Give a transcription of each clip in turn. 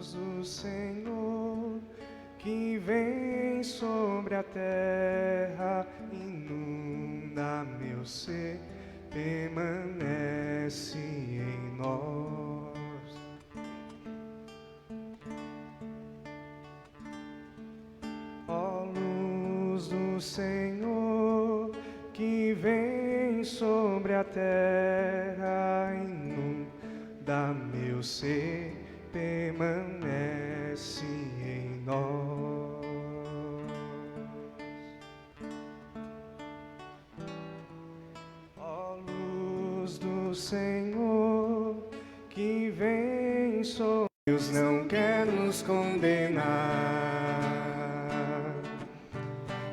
luz do Senhor que vem sobre a terra, inunda meu ser, permanece em nós. Ó luz do Senhor que vem sobre a terra, inunda meu ser, permanece em nós. Ó luz do Senhor que vem sobre Deus, não quer nos condenar,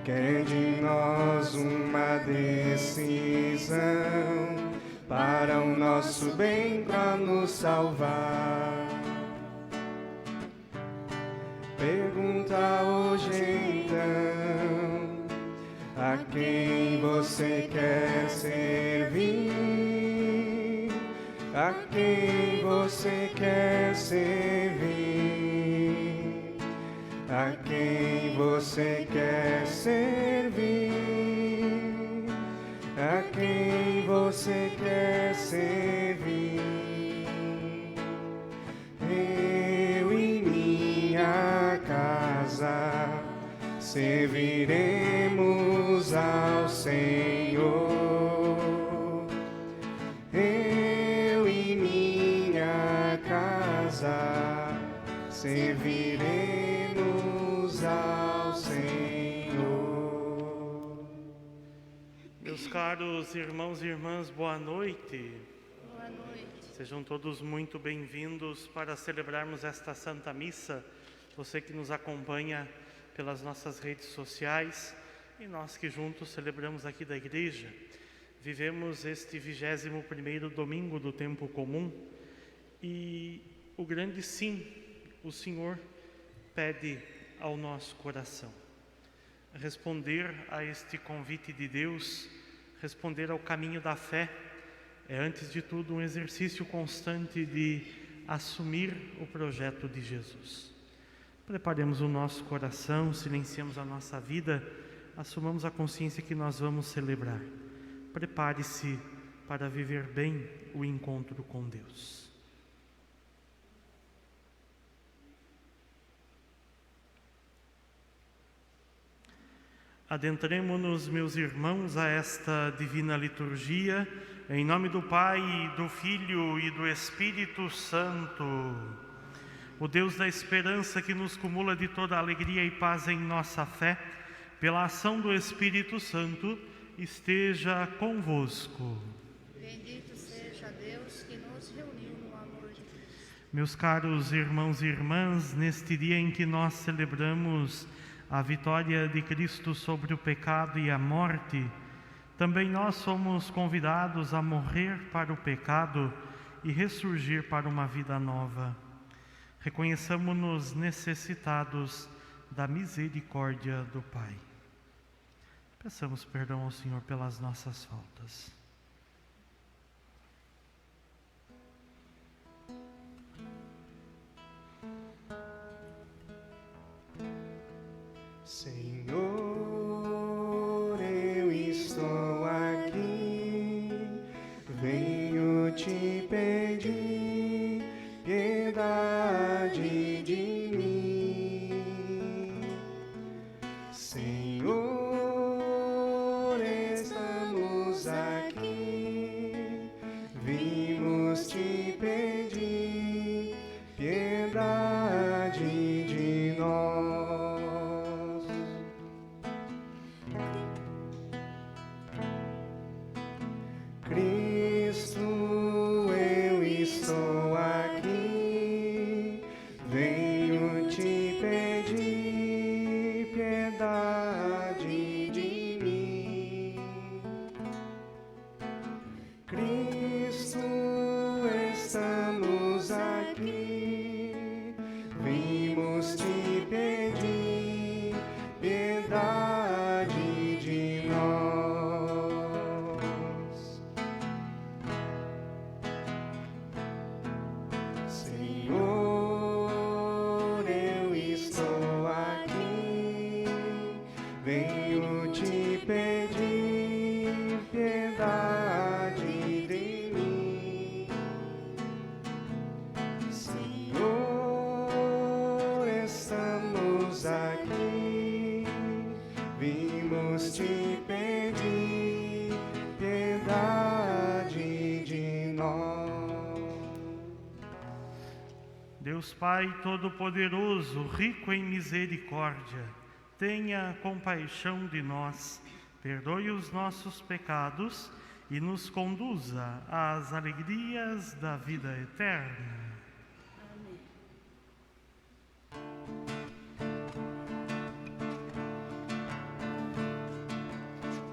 quer de nós uma decisão para o nosso bem, para nos salvar. Pergunta hoje então, a quem você quer servir? A quem você quer servir? A quem você quer servir? A quem você quer servir? Eu e minha casa serviremos ao Senhor. Eu e minha casa serviremos ao Senhor. Meus caros irmãos e irmãs, boa noite. Boa noite. Sejam todos muito bem-vindos para celebrarmos esta Santa Missa. Você que nos acompanha pelas nossas redes sociais e nós que juntos celebramos aqui da igreja. Vivemos este 21º domingo do tempo comum e o grande sim, o Senhor pede ao nosso coração. Responder a este convite de Deus, responder ao caminho da fé, é antes de tudo um exercício constante de assumir o projeto de Jesus. Preparemos o nosso coração, silenciemos a nossa vida, assumamos a consciência que nós vamos celebrar. Prepare-se para viver bem o encontro com Deus. Adentremo-nos, meus irmãos, a esta divina liturgia, em nome do Pai, do Filho e do Espírito Santo. O Deus da esperança que nos cumula de toda alegria e paz em nossa fé, pela ação do Espírito Santo, esteja convosco. Bendito seja Deus que nos reuniu no amor de Cristo. Meus caros irmãos e irmãs, neste dia em que nós celebramos a vitória de Cristo sobre o pecado e a morte, também nós somos convidados a morrer para o pecado e ressurgir para uma vida nova. Reconheçamo-nos necessitados da misericórdia do Pai. Peçamos perdão ao Senhor pelas nossas faltas. Senhor, eu estou aqui, venho te pedir piedade de mim. Senhor, estamos aqui, vimos te pedir piedade de nós. Cristo, eu estou aqui, venho Deus Pai Todo-Poderoso, rico em misericórdia, tenha compaixão de nós, perdoe os nossos pecados e nos conduza às alegrias da vida eterna.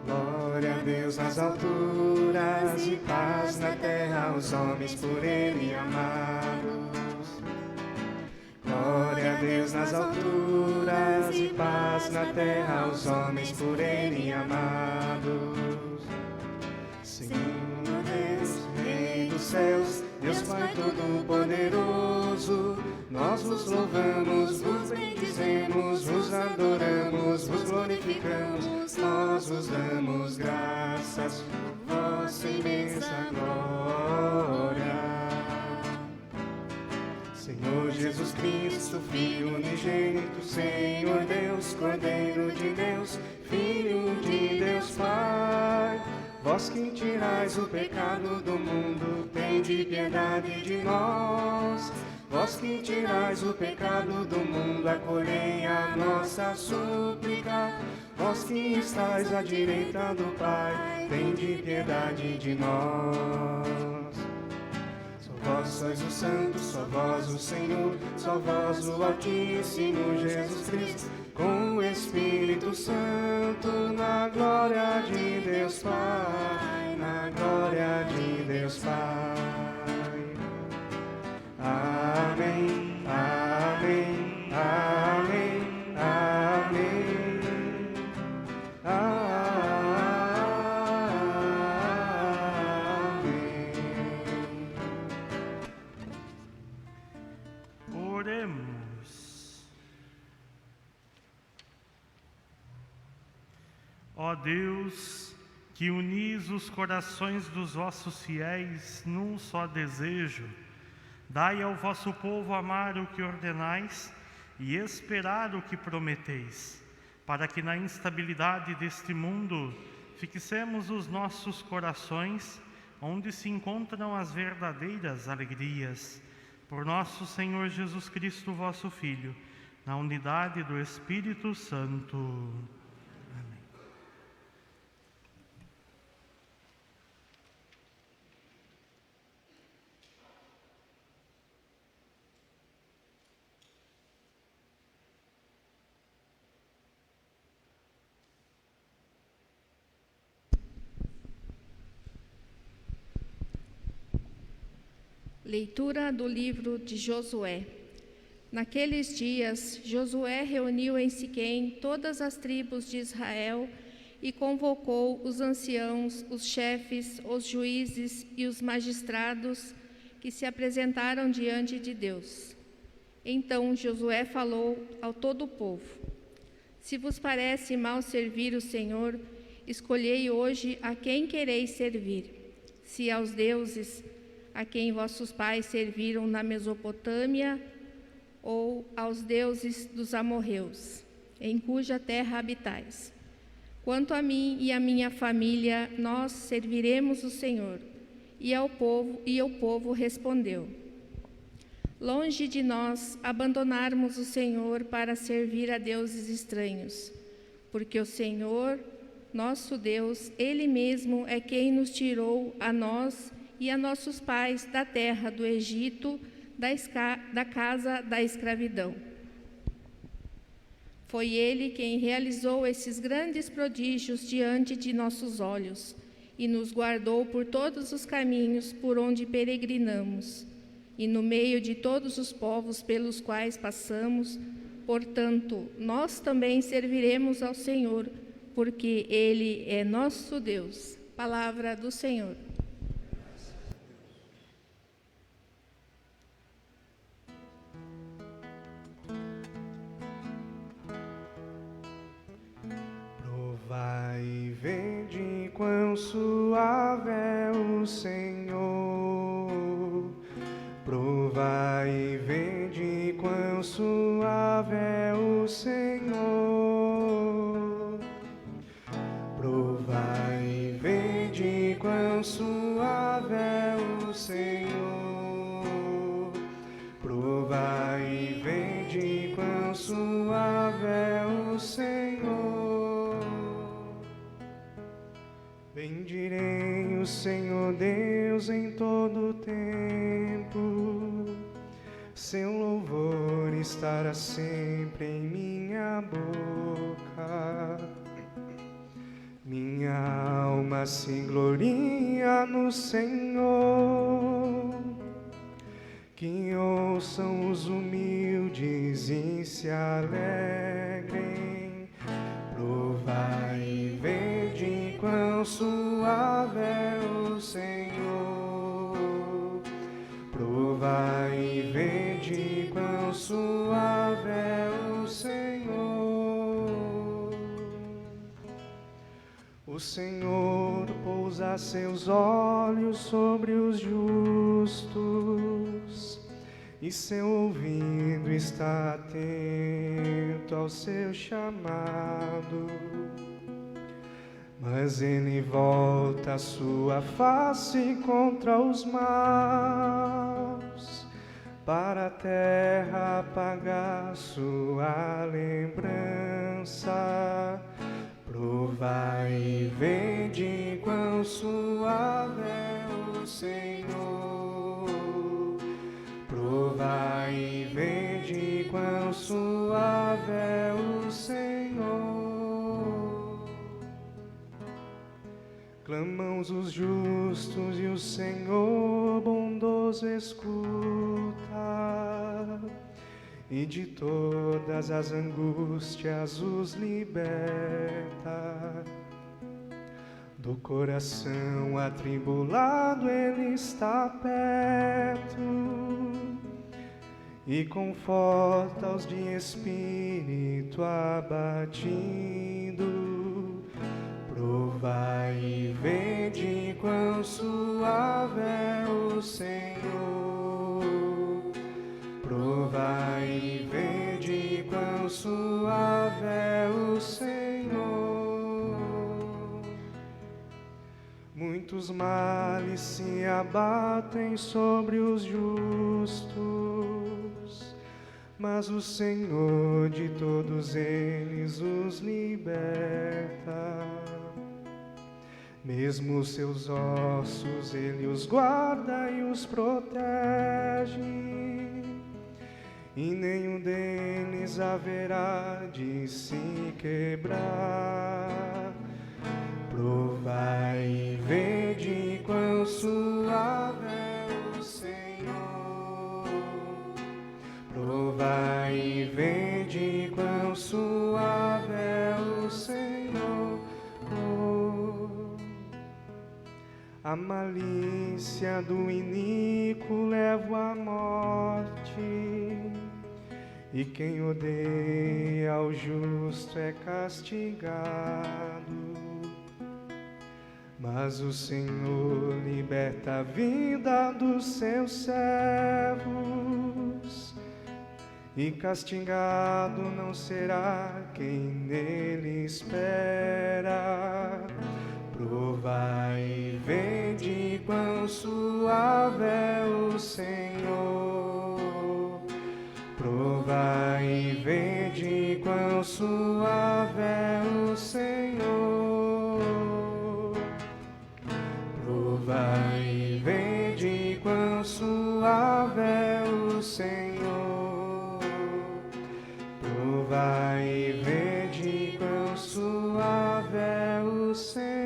Glória a Deus nas alturas e paz na terra aos homens por Ele amados. Glória a Deus nas alturas e paz na terra aos homens por Ele amados. Senhor Deus, Rei dos céus, Deus Pai Todo-Poderoso, nós vos louvamos, vos bendizemos, vos adoramos, vos glorificamos, nós vos damos graças por vossa imensa glória. Senhor Jesus Cristo, Filho unigênito, Senhor Deus, Cordeiro de Deus, Filho de Deus Pai, vós que tirais o pecado do mundo, tende piedade de nós. Vós que tirais o pecado do mundo, acolhei a nossa súplica. Vós que estais à direita do Pai, tende piedade de nós. Só vós sois o Santo, só vós o Senhor, só vós o Altíssimo Jesus Cristo, com o Espírito Santo, na glória de Deus Pai, na glória de Deus Pai. Amém, amém, amém, amém, amém. Oremos. Ó Deus, que unis os corações dos vossos fiéis num só desejo, dai ao vosso povo amar o que ordenais e esperar o que prometeis, para que na instabilidade deste mundo fixemos os nossos corações onde se encontram as verdadeiras alegrias. Por nosso Senhor Jesus Cristo, vosso Filho, na unidade do Espírito Santo. Amém. Leitura do livro de Josué. Naqueles dias, Josué reuniu em Siquém todas as tribos de Israel e convocou os anciãos, os chefes, os juízes e os magistrados que se apresentaram diante de Deus. Então Josué falou ao todo o povo: Se vos parece mal servir o Senhor, escolhei hoje a quem quereis servir. Se aos deuses a quem vossos pais serviram na Mesopotâmia, ou aos deuses dos amorreus, em cuja terra habitais. Quanto a mim e a minha família, nós serviremos o Senhor. E o povo respondeu: Longe de nós abandonarmos o Senhor para servir a deuses estranhos, porque o Senhor, nosso Deus, Ele mesmo é quem nos tirou a nós e a nossos pais da terra do Egito, da casa da escravidão. Foi Ele quem realizou esses grandes prodígios diante de nossos olhos e nos guardou por todos os caminhos por onde peregrinamos e no meio de todos os povos pelos quais passamos. Portanto, nós também serviremos ao Senhor, porque Ele é nosso Deus. Palavra do Senhor. Provai e vede quão suave é o Senhor. Provai e vede quão suave é o Senhor. Provai e vede quão suave é o Senhor. Provai para sempre em minha boca. Minha alma se gloria no Senhor. Que ouçam os humildes e se alegrem. Provai e vede quão suave é o Senhor. Provai e vede quão suave é o Senhor. O Senhor pousa seus olhos sobre os justos, e seu ouvido está atento ao seu chamado. Mas ele volta a sua face contra os maus, para a terra apagar sua lembrança. Provai e vede quão suave é o Senhor. Provai e vede quão suave é o Senhor. Clamam os justos e o Senhor bondoso escuta, e de todas as angústias os liberta. Do coração atribulado ele está perto, e conforta os de espírito abatido. Provai e vede quão suave é o Senhor. Provai e vede quão suave é o Senhor. Muitos males se abatem sobre os justos, mas o Senhor de todos eles os liberta. Mesmo os seus ossos ele os guarda e os protege, e nenhum deles haverá de se quebrar. Provai e vede quão suave é o Senhor. Provai e vede quão suave é o Senhor. A malícia do iníquo leva à morte, e quem odeia ao justo é castigado. Mas o Senhor liberta a vida dos seus servos, e castigado não será quem nele espera. Provai e vede quão suave é o Senhor. Provai e vede quão suave é o Senhor. Provai e vede quão suave é o Senhor. Provai e vede quão suave é o Senhor.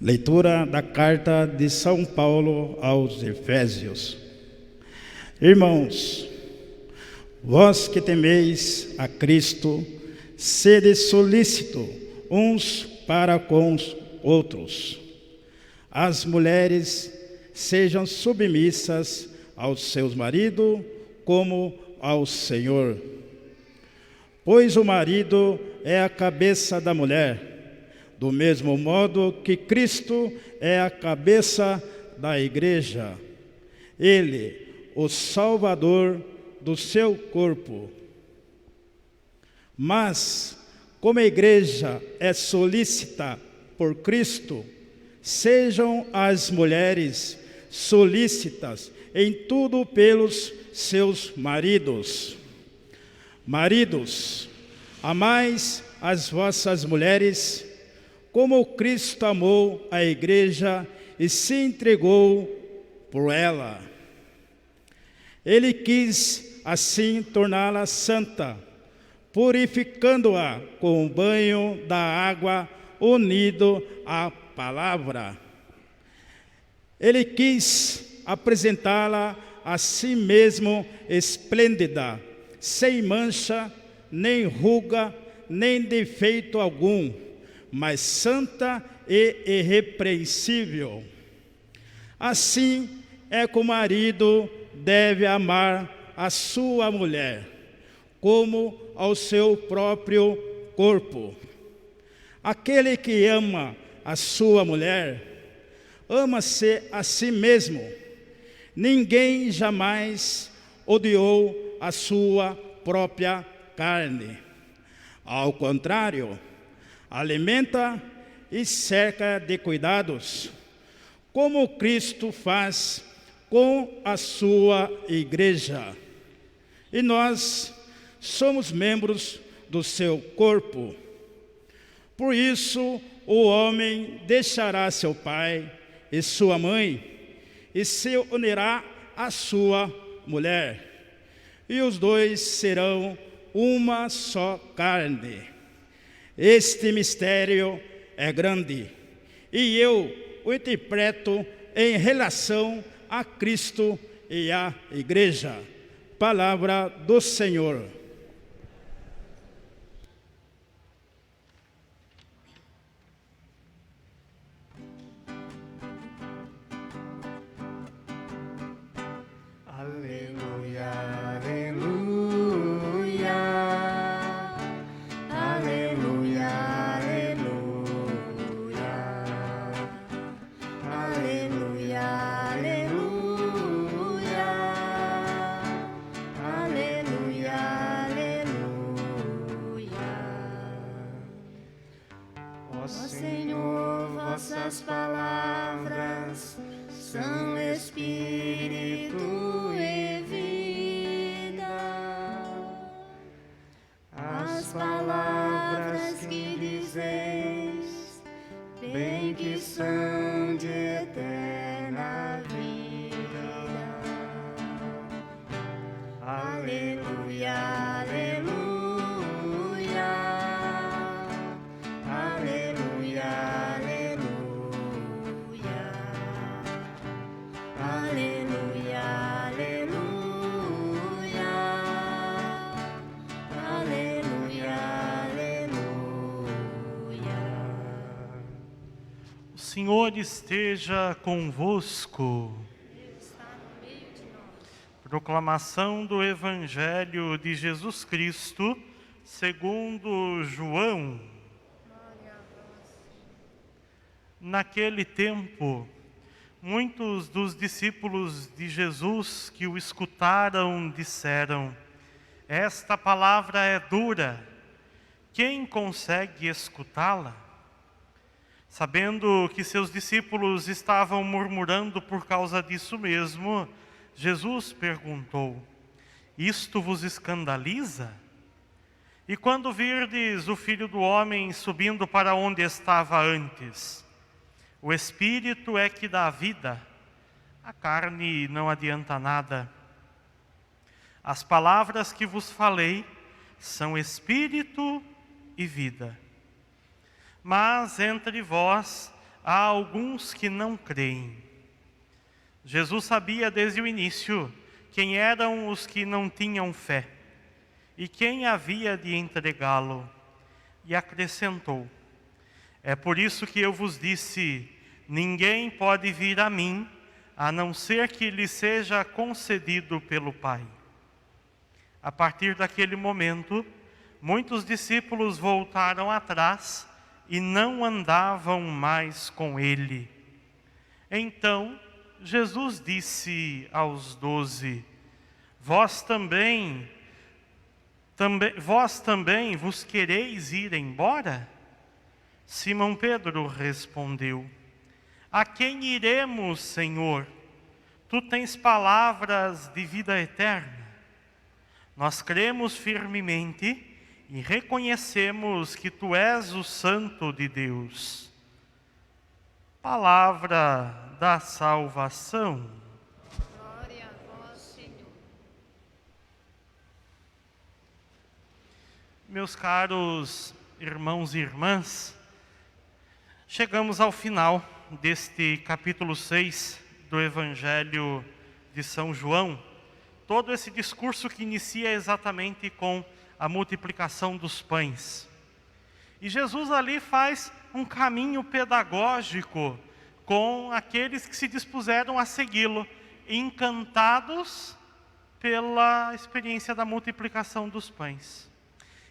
Leitura da carta de São Paulo aos Efésios. Irmãos, vós que temeis a Cristo, sede solícitos uns para com os outros. As mulheres sejam submissas aos seus maridos como ao Senhor. Pois o marido é a cabeça da mulher, do mesmo modo que Cristo é a cabeça da igreja. Ele, o Salvador do seu corpo. Mas, como a igreja é solícita por Cristo, Sejam as mulheres solícitas em tudo pelos seus maridos. Maridos, amais as vossas mulheres, como Cristo amou a igreja e se entregou por ela. Ele quis assim torná-la santa, purificando-a com o banho da água unido à palavra. Ele quis apresentá-la a si mesmo esplêndida, sem mancha, nem ruga, nem defeito algum, mas santa e irrepreensível. Assim é que o marido deve amar a sua mulher, como ao seu próprio corpo. Aquele que ama a sua mulher, ama-se a si mesmo. Ninguém jamais odiou a sua própria carne. Ao contrário, alimenta e cerca de cuidados, como Cristo faz com a sua igreja. E nós somos membros do seu corpo. Por isso, o homem deixará seu pai e sua mãe, e se unirá à sua mulher, e os dois serão uma só carne. Este mistério é grande, e eu o interpreto em relação a Cristo e à igreja. Palavra do Senhor. Aleluia, aleluia, aleluia, aleluia, aleluia, aleluia, aleluia. Ó Senhor, vossas palavras são Espírito e vida. As palavras que dizeis, bem que são de eterna vida. Aleluia, aleluia, aleluia, aleluia, aleluia, aleluia, aleluia. O Senhor esteja convosco. Está no meio de nós. Proclamação do Evangelho de Jesus Cristo, segundo João. Glória a vós. Naquele tempo, muitos dos discípulos de Jesus que o escutaram disseram: esta palavra é dura, quem consegue escutá-la? Sabendo que seus discípulos estavam murmurando por causa disso mesmo, Jesus perguntou: isto vos escandaliza? E quando virdes o Filho do Homem subindo para onde estava antes? O Espírito é que dá vida, a carne não adianta nada. As palavras que vos falei são Espírito e vida. Mas entre vós há alguns que não creem. Jesus sabia desde o início quem eram os que não tinham fé e quem havia de entregá-lo, e acrescentou: é por isso que eu vos disse, ninguém pode vir a mim, a não ser que lhe seja concedido pelo Pai. A partir daquele momento, muitos discípulos voltaram atrás e não andavam mais com ele. Então, Jesus disse aos 12, vós também vos quereis ir embora? Simão Pedro respondeu: A quem iremos, Senhor? Tu tens palavras de vida eterna. Nós cremos firmemente e reconhecemos que Tu és o Santo de Deus. Palavra da salvação. Glória a vós, Senhor. Meus caros irmãos e irmãs, chegamos ao final deste capítulo 6 do Evangelho de São João. Todo esse discurso que inicia exatamente com a multiplicação dos pães. E Jesus ali faz um caminho pedagógico com aqueles que se dispuseram a segui-lo, encantados pela experiência da multiplicação dos pães.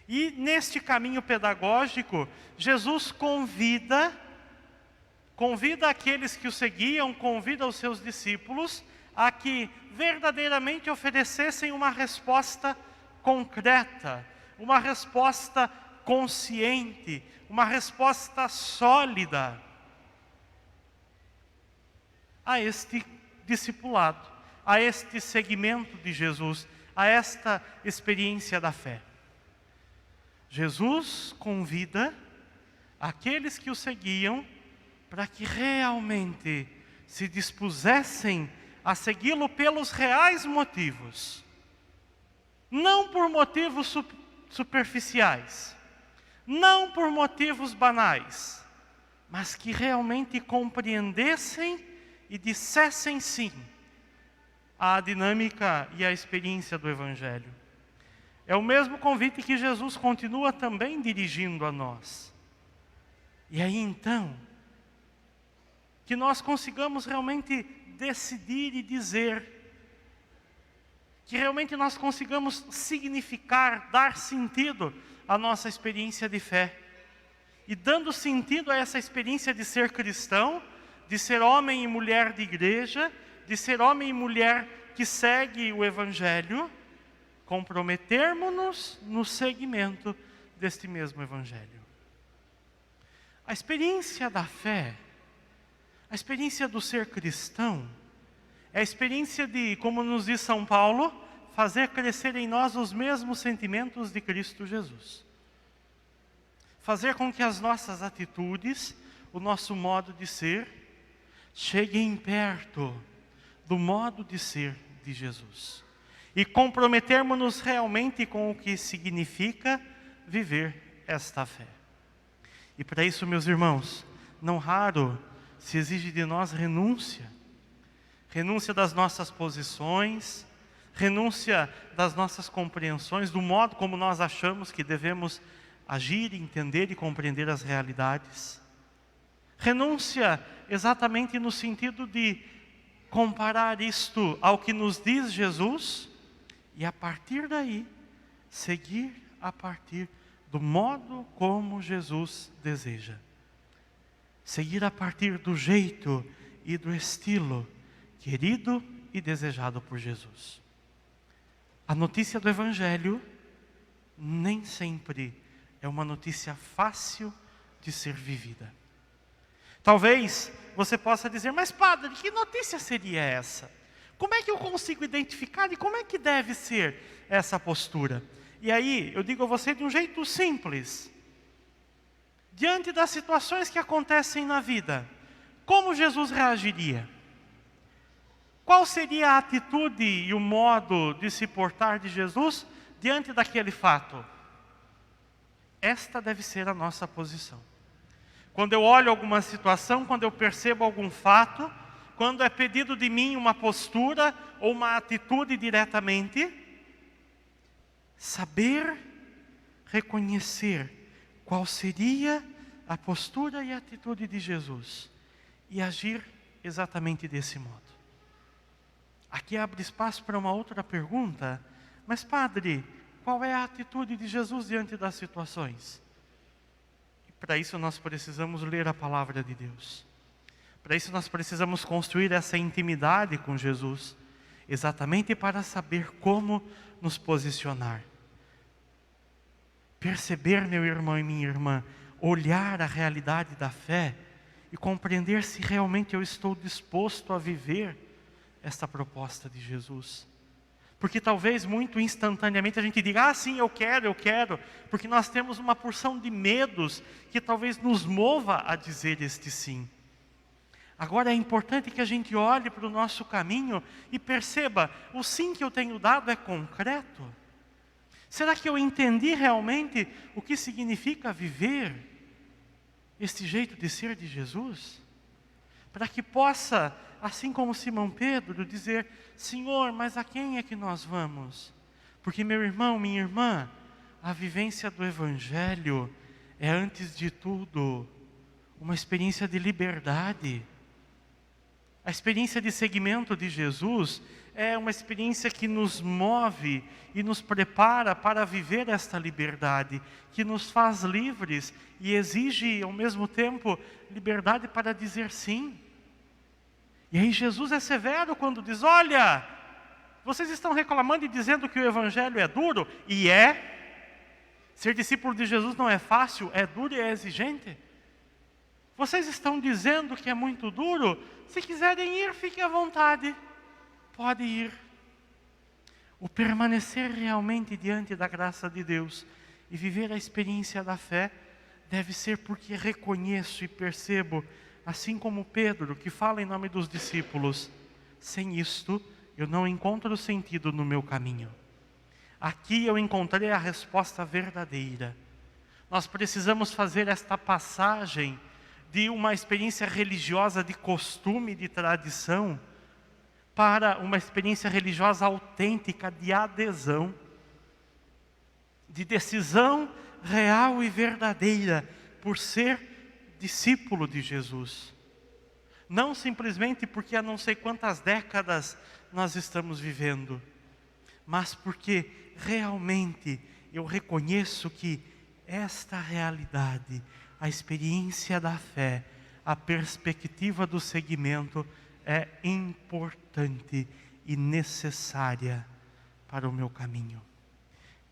E neste caminho pedagógico, Jesus convida aqueles que o seguiam, convida os seus discípulos a que verdadeiramente oferecessem uma resposta concreta, uma resposta consciente, uma resposta sólida a este discipulado, a este seguimento de Jesus, a esta experiência da fé. Jesus convida aqueles que o seguiam para que realmente se dispusessem a segui-lo pelos reais motivos. Não por motivos superficiais, não por motivos banais, mas que realmente compreendessem e dissessem sim à dinâmica e à experiência do Evangelho. É o mesmo convite que Jesus continua também dirigindo a nós. E aí então, que nós consigamos realmente decidir e dizer, que realmente nós consigamos significar, dar sentido à nossa experiência de fé. E dando sentido a essa experiência de ser cristão, de ser homem e mulher de igreja, de ser homem e mulher que segue o Evangelho, comprometermos-nos no seguimento deste mesmo Evangelho. A experiência da fé, a experiência do ser cristão, é a experiência de, como nos diz São Paulo, fazer crescer em nós os mesmos sentimentos de Cristo Jesus. Fazer com que as nossas atitudes, o nosso modo de ser, cheguem perto do modo de ser de Jesus. E comprometermos-nos realmente com o que significa viver esta fé. E para isso, meus irmãos, não raro se exige de nós renúncia. Renúncia das nossas posições, renúncia das nossas compreensões, do modo como nós achamos que devemos agir, entender e compreender as realidades. Renúncia exatamente no sentido de comparar isto ao que nos diz Jesus e a partir daí seguir a partir do modo como Jesus deseja. Seguir a partir do jeito e do estilo querido e desejado por Jesus. A notícia do Evangelho nem sempre é uma notícia fácil de ser vivida. Talvez você possa dizer, mas padre, que notícia seria essa? Como é que eu consigo identificar e como é que deve ser essa postura? E aí, eu digo a você de um jeito simples. Diante das situações que acontecem na vida, como Jesus reagiria? Qual seria a atitude e o modo de se portar de Jesus diante daquele fato? Esta deve ser a nossa posição. Quando eu olho alguma situação, quando eu percebo algum fato, quando é pedido de mim uma postura ou uma atitude diretamente, saber reconhecer qual seria a postura e a atitude de Jesus e agir exatamente desse modo. Aqui abre espaço para uma outra pergunta, mas padre, qual é a atitude de Jesus diante das situações? E para isso nós precisamos ler a palavra de Deus. Para isso nós precisamos construir essa intimidade com Jesus, exatamente para saber como nos posicionar. Perceber, meu irmão e minha irmã, olhar a realidade da fé e compreender se realmente eu estou disposto a viver esta proposta de Jesus. Porque talvez muito instantaneamente a gente diga, sim, eu quero, porque nós temos uma porção de medos que talvez nos mova a dizer este sim. Agora é importante que a gente olhe para o nosso caminho e perceba, o sim que eu tenho dado é concreto? Será que eu entendi realmente o que significa viver este jeito de ser de Jesus? Para que possa, assim como Simão Pedro, dizer, Senhor, mas a quem é que nós vamos? Porque meu irmão, minha irmã, a vivência do Evangelho é antes de tudo uma experiência de liberdade. A experiência de seguimento de Jesus é uma experiência que nos move e nos prepara para viver esta liberdade, que nos faz livres e exige, ao mesmo tempo, liberdade para dizer sim. E aí Jesus é severo quando diz, olha, vocês estão reclamando e dizendo que o Evangelho é duro, e é. Ser discípulo de Jesus não é fácil, é duro e é exigente. Vocês estão dizendo que é muito duro? Se quiserem ir, fiquem à vontade. Pode ir. O permanecer realmente diante da graça de Deus e viver a experiência da fé deve ser porque reconheço e percebo, assim como Pedro, que fala em nome dos discípulos, sem isto eu não encontro sentido no meu caminho. Aqui eu encontrei a resposta verdadeira. Nós precisamos fazer esta passagem de uma experiência religiosa de costume, de tradição, para uma experiência religiosa autêntica de adesão, de decisão real e verdadeira por ser discípulo de Jesus. Não simplesmente porque há não sei quantas décadas nós estamos vivendo, mas porque realmente eu reconheço que esta realidade, a experiência da fé, a perspectiva do seguimento é importante e necessária para o meu caminho.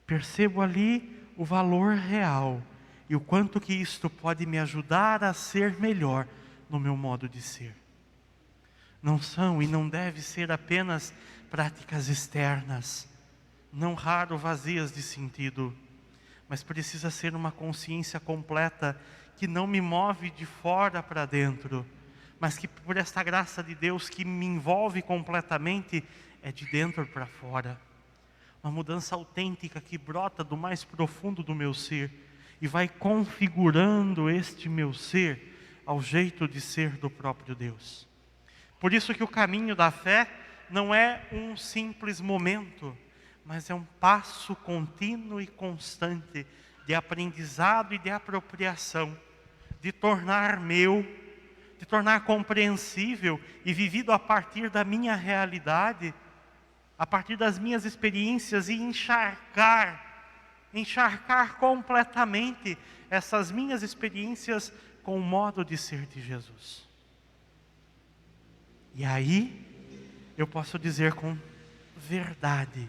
Percebo ali o valor real e o quanto que isto pode me ajudar a ser melhor no meu modo de ser. Não são e não deve ser apenas práticas externas, não raro vazias de sentido, mas precisa ser uma consciência completa que não me move de fora para dentro, mas que por esta graça de Deus que me envolve completamente, é de dentro para fora. Uma mudança autêntica que brota do mais profundo do meu ser e vai configurando este meu ser ao jeito de ser do próprio Deus. Por isso que o caminho da fé não é um simples momento, mas é um passo contínuo e constante de aprendizado e de apropriação, de tornar meu, de tornar compreensível e vivido a partir da minha realidade, a partir das minhas experiências e encharcar completamente essas minhas experiências com o modo de ser de Jesus. E aí eu posso dizer com verdade,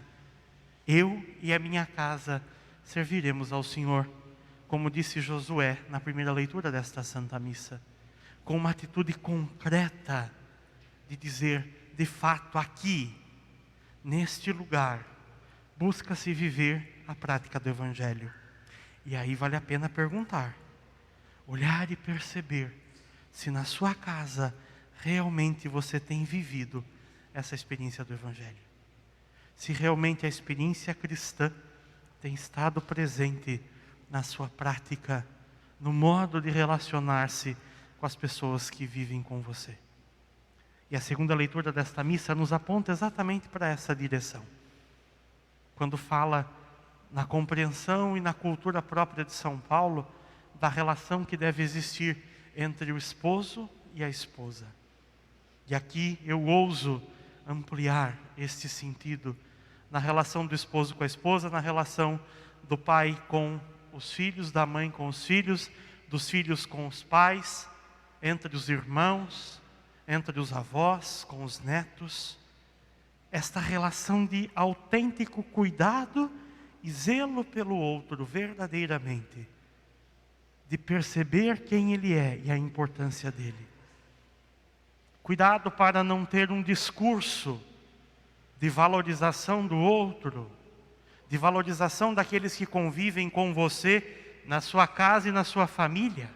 eu e a minha casa serviremos ao Senhor, como disse Josué na primeira leitura desta Santa Missa, com uma atitude concreta de dizer, de fato, aqui, neste lugar, busca-se viver a prática do Evangelho. E aí vale a pena perguntar, olhar e perceber se na sua casa realmente você tem vivido essa experiência do Evangelho. Se realmente a experiência cristã tem estado presente na sua prática, no modo de relacionar-se com as pessoas que vivem com você. E a segunda leitura desta missa nos aponta exatamente para essa direção. Quando fala na compreensão e na cultura própria de São Paulo, da relação que deve existir entre o esposo e a esposa. E aqui eu ouso ampliar este sentido na relação do esposo com a esposa, na relação do pai com os filhos, da mãe com os filhos, dos filhos com os pais, entre os irmãos, entre os avós, com os netos. Esta relação de autêntico cuidado e zelo pelo outro verdadeiramente. de perceber quem Ele é e a importância dEle. Cuidado para não ter um discurso de valorização do outro, de valorização daqueles que convivem com você na sua casa e na sua família.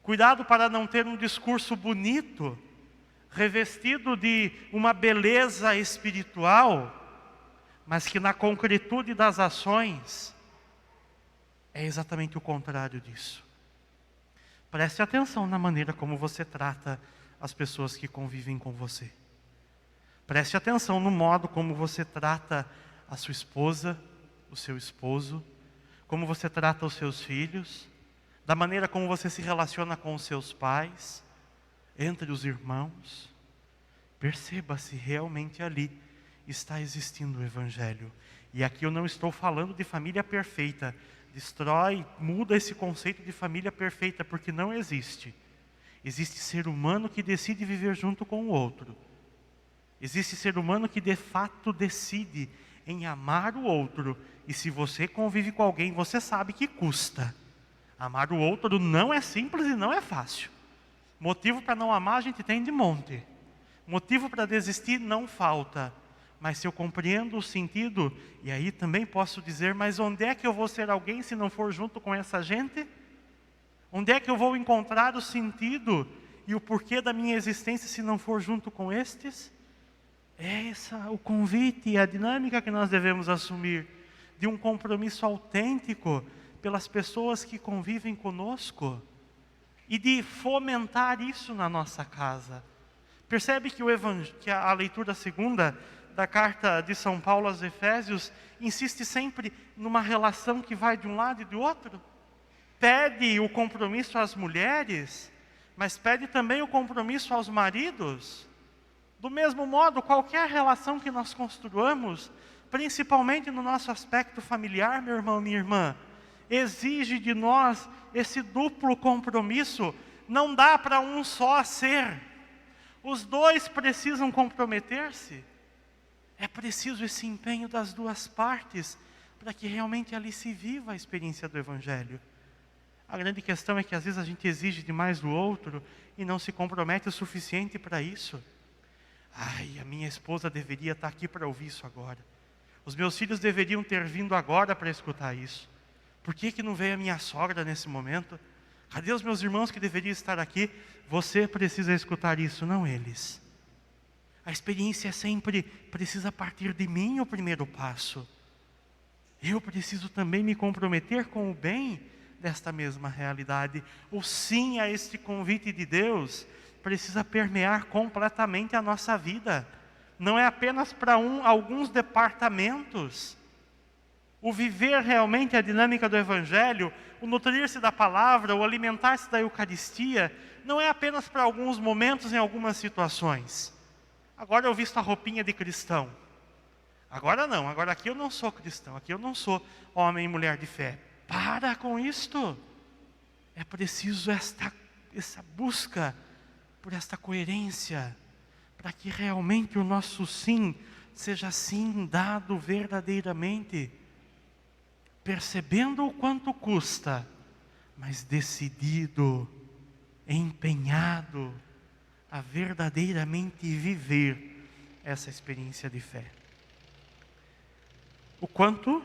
Cuidado para não ter um discurso bonito, revestido de uma beleza espiritual, mas que na concretude das ações é exatamente o contrário disso. Preste atenção na maneira como você trata as pessoas que convivem com você. Preste atenção no modo como você trata a sua esposa, o seu esposo, como você trata os seus filhos, da maneira como você se relaciona com os seus pais, entre os irmãos. Perceba se realmente ali está existindo o Evangelho. E aqui eu não estou falando de família perfeita. Muda esse conceito de família perfeita, porque não existe. Existe ser humano que decide viver junto com o outro. Existe ser humano que de fato decide em amar o outro. E se você convive com alguém, você sabe que custa. Amar o outro não é simples e não é fácil. Motivo para não amar a gente tem de monte. Motivo para desistir não falta. Mas se eu compreendo o sentido, e aí também posso dizer, mas onde é que eu vou ser alguém se não for junto com essa gente? Onde é que eu vou encontrar o sentido e o porquê da minha existência se não for junto com estes? É o convite e a dinâmica que nós devemos assumir, de um compromisso autêntico pelas pessoas que convivem conosco, e de fomentar isso na nossa casa. Percebe que a leitura segunda da carta de São Paulo aos Efésios insiste sempre numa relação que vai de um lado e do outro? Pede o compromisso às mulheres, mas pede também o compromisso aos maridos. Do mesmo modo, qualquer relação que nós construamos, principalmente no nosso aspecto familiar, meu irmão, minha irmã, exige de nós esse duplo compromisso. Não dá para um só ser. Os dois precisam comprometer-se. É preciso esse empenho das duas partes para que realmente ali se viva a experiência do Evangelho. A grande questão é que às vezes a gente exige demais do outro e não se compromete o suficiente para isso. Ai, a minha esposa deveria estar aqui para ouvir isso agora. Os meus filhos deveriam ter vindo agora para escutar isso. Por que não veio a minha sogra nesse momento? Cadê os meus irmãos que deveriam estar aqui? Você precisa escutar isso, não eles. A experiência sempre precisa partir de mim o primeiro passo. Eu preciso também me comprometer com o bem desta mesma realidade. O sim a este convite de Deus precisa permear completamente a nossa vida. Não é apenas para alguns departamentos. O viver realmente a dinâmica do Evangelho, o nutrir-se da palavra, o alimentar-se da Eucaristia, não é apenas para alguns momentos em algumas situações. Agora eu visto a roupinha de cristão. Agora não, agora aqui eu não sou cristão, aqui eu não sou homem e mulher de fé. Para com isto. É preciso essa busca por esta coerência, para que realmente o nosso sim seja sim dado verdadeiramente, percebendo o quanto custa, mas decidido, empenhado a verdadeiramente viver essa experiência de fé. O quanto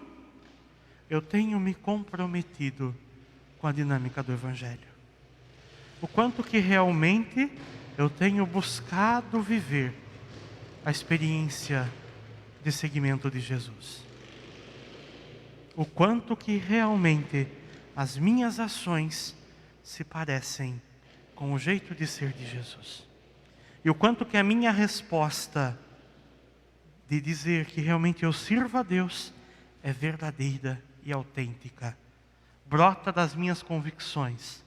eu tenho me comprometido com a dinâmica do Evangelho. O quanto que realmente eu tenho buscado viver a experiência de seguimento de Jesus. O quanto que realmente as minhas ações se parecem com o jeito de ser de Jesus. E o quanto que a minha resposta de dizer que realmente eu sirvo a Deus é verdadeira e autêntica. Brota das minhas convicções,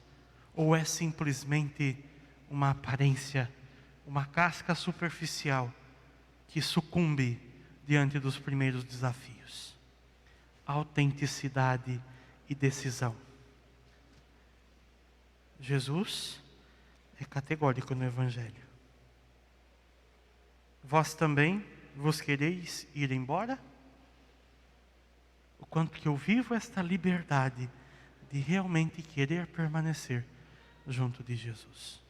ou é simplesmente uma aparência, uma casca superficial que sucumbe diante dos primeiros desafios. Autenticidade e decisão. Jesus é categórico no Evangelho. Vós também vos quereis ir embora? O quanto que eu vivo esta liberdade de realmente querer permanecer junto de Jesus.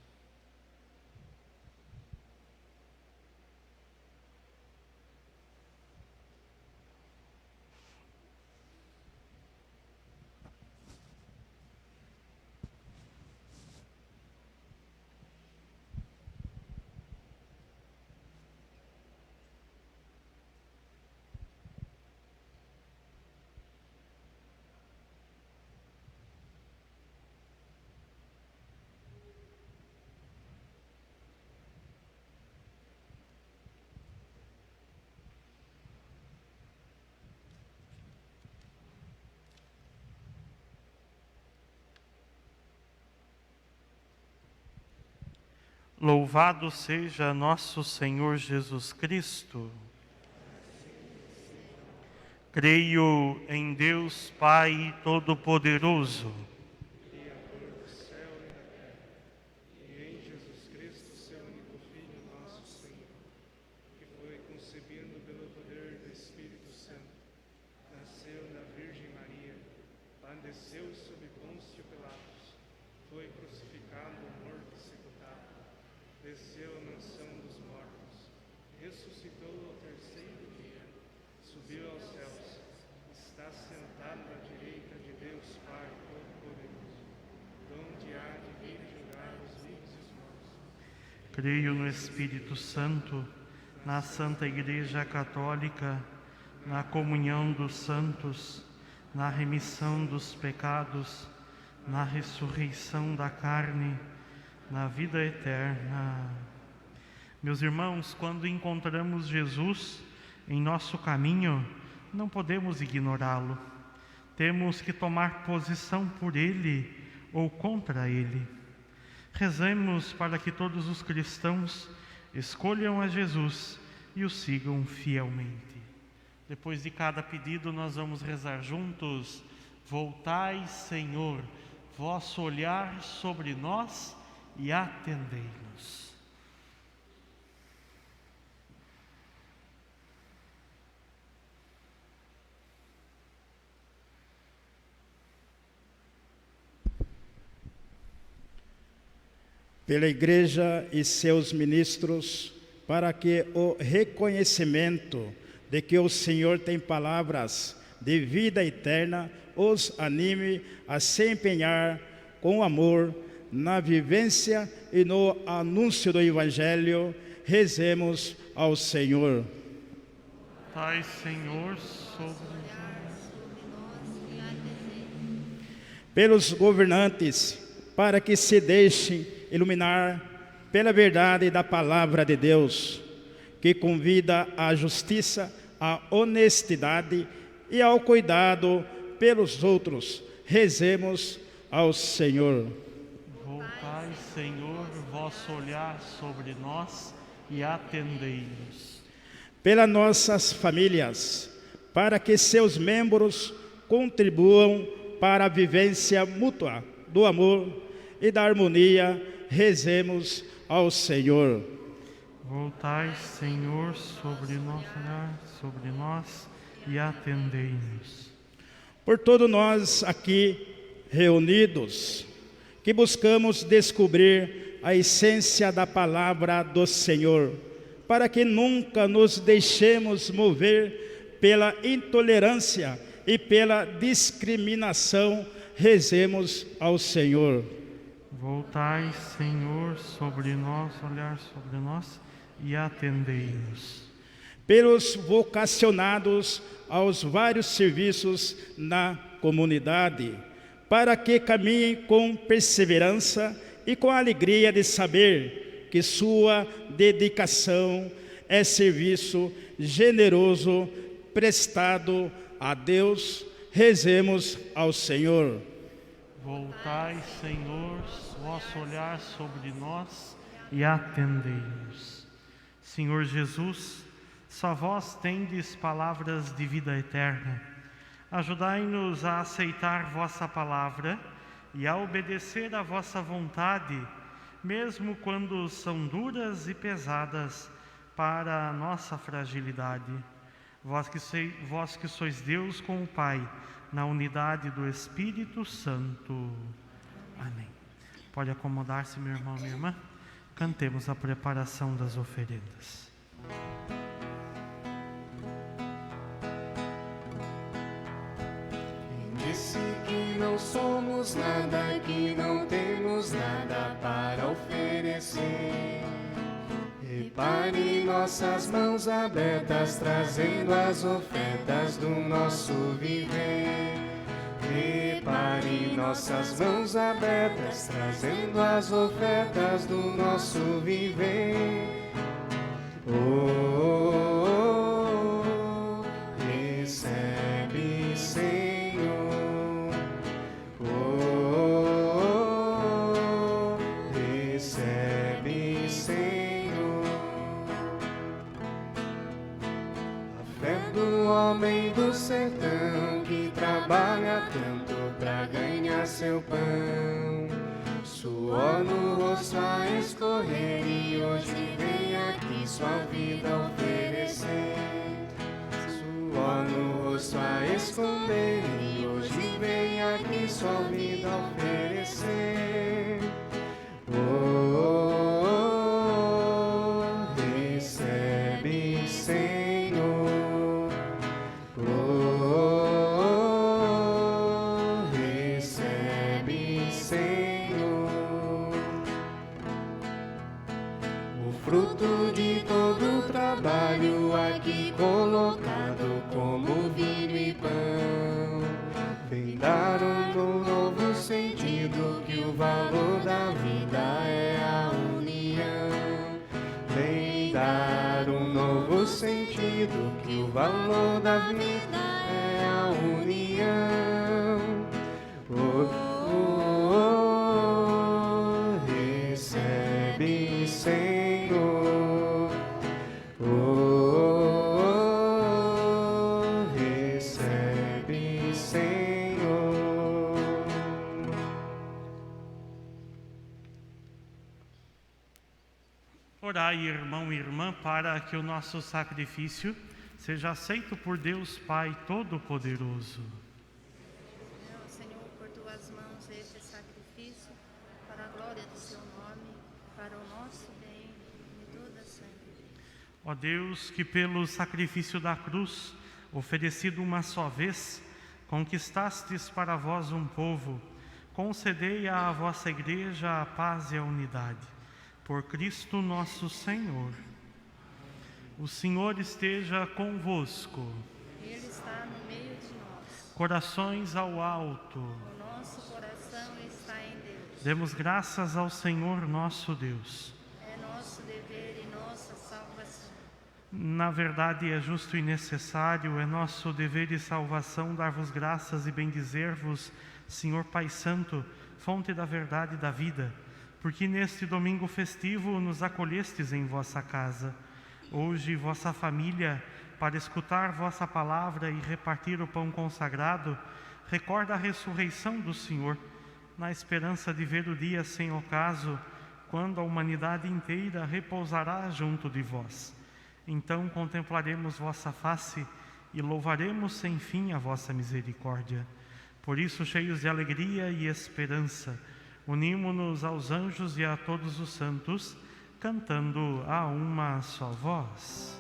Louvado seja nosso Senhor Jesus Cristo. Creio em Deus Pai Todo-Poderoso, Criador do céu e da terra, e em Jesus Cristo, seu único Filho, nosso Senhor, que foi concebido pelo poder do Espírito Santo, nasceu da Virgem Maria, padeceu sob Pôncio Pilatos, foi crucificado, morto e sepultado, desceu à mansão dos mortos, ressuscitou ao terceiro dia, subiu aos céus, está sentado à direita de Deus Pai Todo-Poderoso, donde há de vir julgar os vivos e os mortos. creio no Espírito Santo, na Santa Igreja Católica, na comunhão dos santos, na remissão dos pecados, na ressurreição da carne, na vida eterna. Meus irmãos, quando encontramos Jesus em nosso caminho, não podemos ignorá-lo. Temos que tomar posição por Ele ou contra Ele. Rezemos para que todos os cristãos escolham a Jesus e o sigam fielmente. Depois de cada pedido, nós vamos rezar juntos. Voltai, Senhor, vosso olhar sobre nós e atendei-nos. Pela Igreja e seus ministros, para que o reconhecimento de que o Senhor tem palavras de vida eterna os anime a se empenhar com amor na vivência e no anúncio do Evangelho, rezemos ao Senhor. Pai, Senhor, sobre Pelos governantes, para que se deixem iluminar pela verdade da palavra de Deus, que convida à justiça, à honestidade e ao cuidado pelos outros. Rezemos ao Senhor. Voltai, Senhor, vosso olhar sobre nós e atendei-nos. Pelas nossas famílias, para que seus membros contribuam para a vivência mútua do amor e da harmonia, rezemos ao Senhor. Voltai, Senhor, sobre nosso olhar, sobre nós e atendei-nos. Por todos nós aqui reunidos, que buscamos descobrir a essência da palavra do Senhor, para que nunca nos deixemos mover pela intolerância e pela discriminação, rezemos ao Senhor. Voltai, Senhor, sobre nós, olhar sobre nós e atendei-nos. Pelos vocacionados aos vários serviços na comunidade, para que caminhem com perseverança e com a alegria de saber que sua dedicação é serviço generoso prestado a Deus, rezemos ao Senhor. Voltai, Senhor, vosso olhar sobre nós e atendei-nos. Senhor Jesus, só vós tendes palavras de vida eterna. Ajudai-nos a aceitar vossa palavra e a obedecer à vossa vontade, mesmo quando são duras e pesadas para a nossa fragilidade. vós que sois Deus com o Pai, na unidade do Espírito Santo. Amém. Pode acomodar-se, meu irmão, minha irmã. Cantemos a preparação das oferendas. Disse que não somos nada, que não temos nada para oferecer. Repare nossas mãos abertas, trazendo as ofertas do nosso viver. Repare nossas mãos abertas, trazendo as ofertas do nosso viver. Oh, recebe, Senhor. Oh, recebe, Senhor. A fé do homem do sertão que trabalha tanto pra ganhar seu pão, suor no rosto a escorrer, e hoje vem aqui sua vida oferecer. Suor no rosto a esconder, e hoje vem aqui sua vida oferecer. Oh, recebe, Senhor. Oh, recebe, Senhor. O fruto de todo o trabalho aqui colocado como vinho e pão, vem dar um novo sentido, que o valor da vida é a união. Vem dar um novo sentido, que o valor da vida é a união. Oh, oh, oh, recebe, Senhor. Oh, recebe, Senhor. Orai, irmão e irmã, para que o nosso sacrifício seja aceito por Deus Pai Todo-Poderoso. Senhor, por tuas mãos este sacrifício, para a glória do seu nome, para o nosso bem e toda sempre. Ó Deus, que pelo sacrifício da cruz, oferecido uma só vez, conquistastes para vós um povo, concedei à vossa Igreja a paz e a unidade. Por Cristo nosso Senhor. O Senhor esteja convosco. Ele está no meio de nós. Corações ao alto. O nosso coração está em Deus. Demos graças ao Senhor nosso Deus. É nosso dever e nossa salvação. Na verdade, é justo e necessário, é nosso dever e salvação dar-vos graças e bendizer-vos, Senhor Pai Santo, fonte da verdade e da vida, porque neste domingo festivo nos acolhestes em vossa casa. Hoje, vossa família, para escutar vossa palavra e repartir o pão consagrado, recorda a ressurreição do Senhor, na esperança de ver o dia sem ocaso, quando a humanidade inteira repousará junto de vós. Então contemplaremos vossa face e louvaremos sem fim a vossa misericórdia. Por isso, cheios de alegria e esperança, unimo-nos aos anjos e a todos os santos, cantando a uma só voz.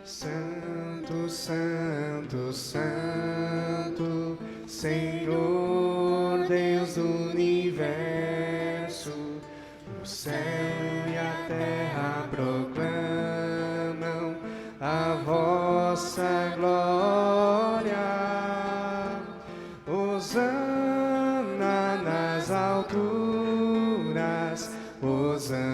Santo, Santo, Santo, Senhor Deus do universo, o céu e a terra proclamam a vossa glória. Hosana nas alturas, Hosana,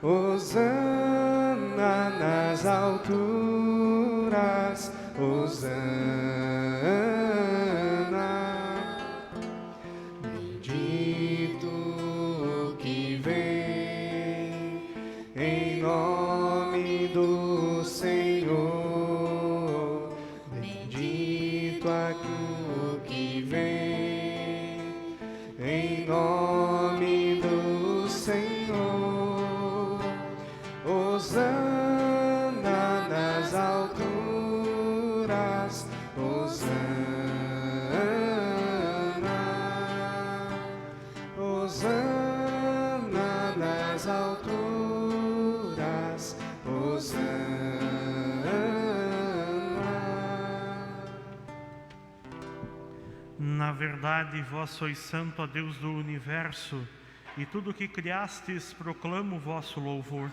Hosana nas alturas, Hosana. Bendito o que vem em nome do Senhor, bendito aquele que vem em nome do Na verdade, vós sois santo, ó Deus do universo, e tudo o que criastes proclama o vosso louvor,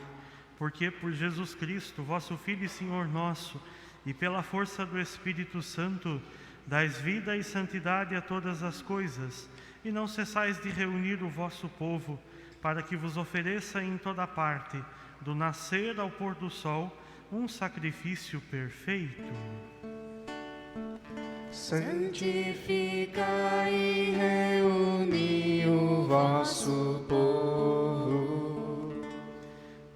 porque por Jesus Cristo, vosso Filho e Senhor nosso, e pela força do Espírito Santo, dais vida e santidade a todas as coisas, e não cessais de reunir o vosso povo, para que vos ofereça em toda parte, do nascer ao pôr do sol, um sacrifício perfeito. Santificai e reuni o vosso povo.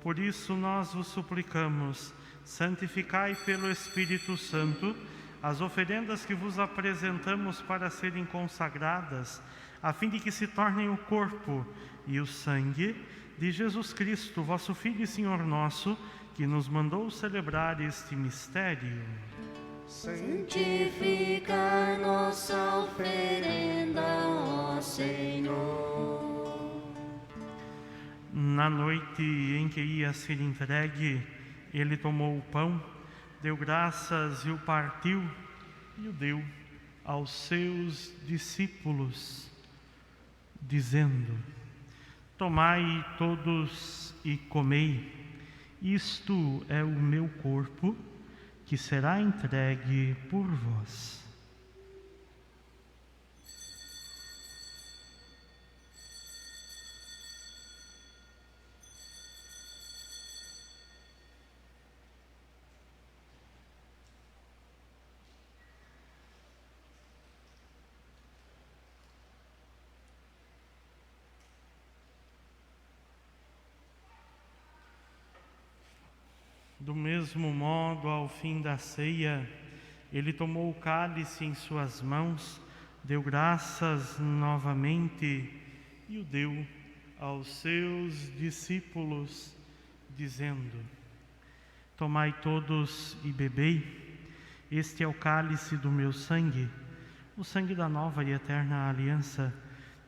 Por isso nós vos suplicamos, santificai pelo Espírito Santo as oferendas que vos apresentamos para serem consagradas, a fim de que se tornem o corpo e o sangue de Jesus Cristo, vosso Filho e Senhor nosso, que nos mandou celebrar este mistério. Santificai nossa oferenda, ó Senhor. Na noite em que ia ser entregue, ele tomou o pão, deu graças e o partiu, e o deu aos seus discípulos, dizendo: tomai todos e comei, isto é o meu corpo, que será entregue por vós. Do mesmo modo, ao fim da ceia, ele tomou o cálice em suas mãos, deu graças novamente e o deu aos seus discípulos, dizendo: tomai todos e bebei, este é o cálice do meu sangue, o sangue da nova e eterna aliança,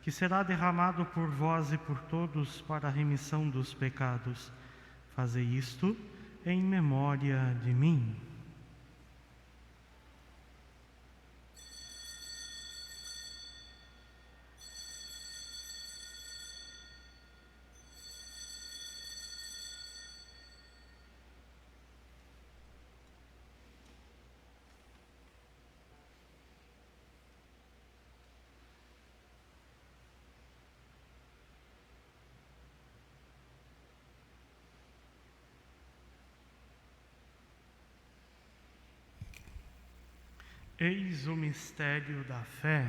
que será derramado por vós e por todos para a remissão dos pecados. Fazei isto em memória de mim. Eis o mistério da fé.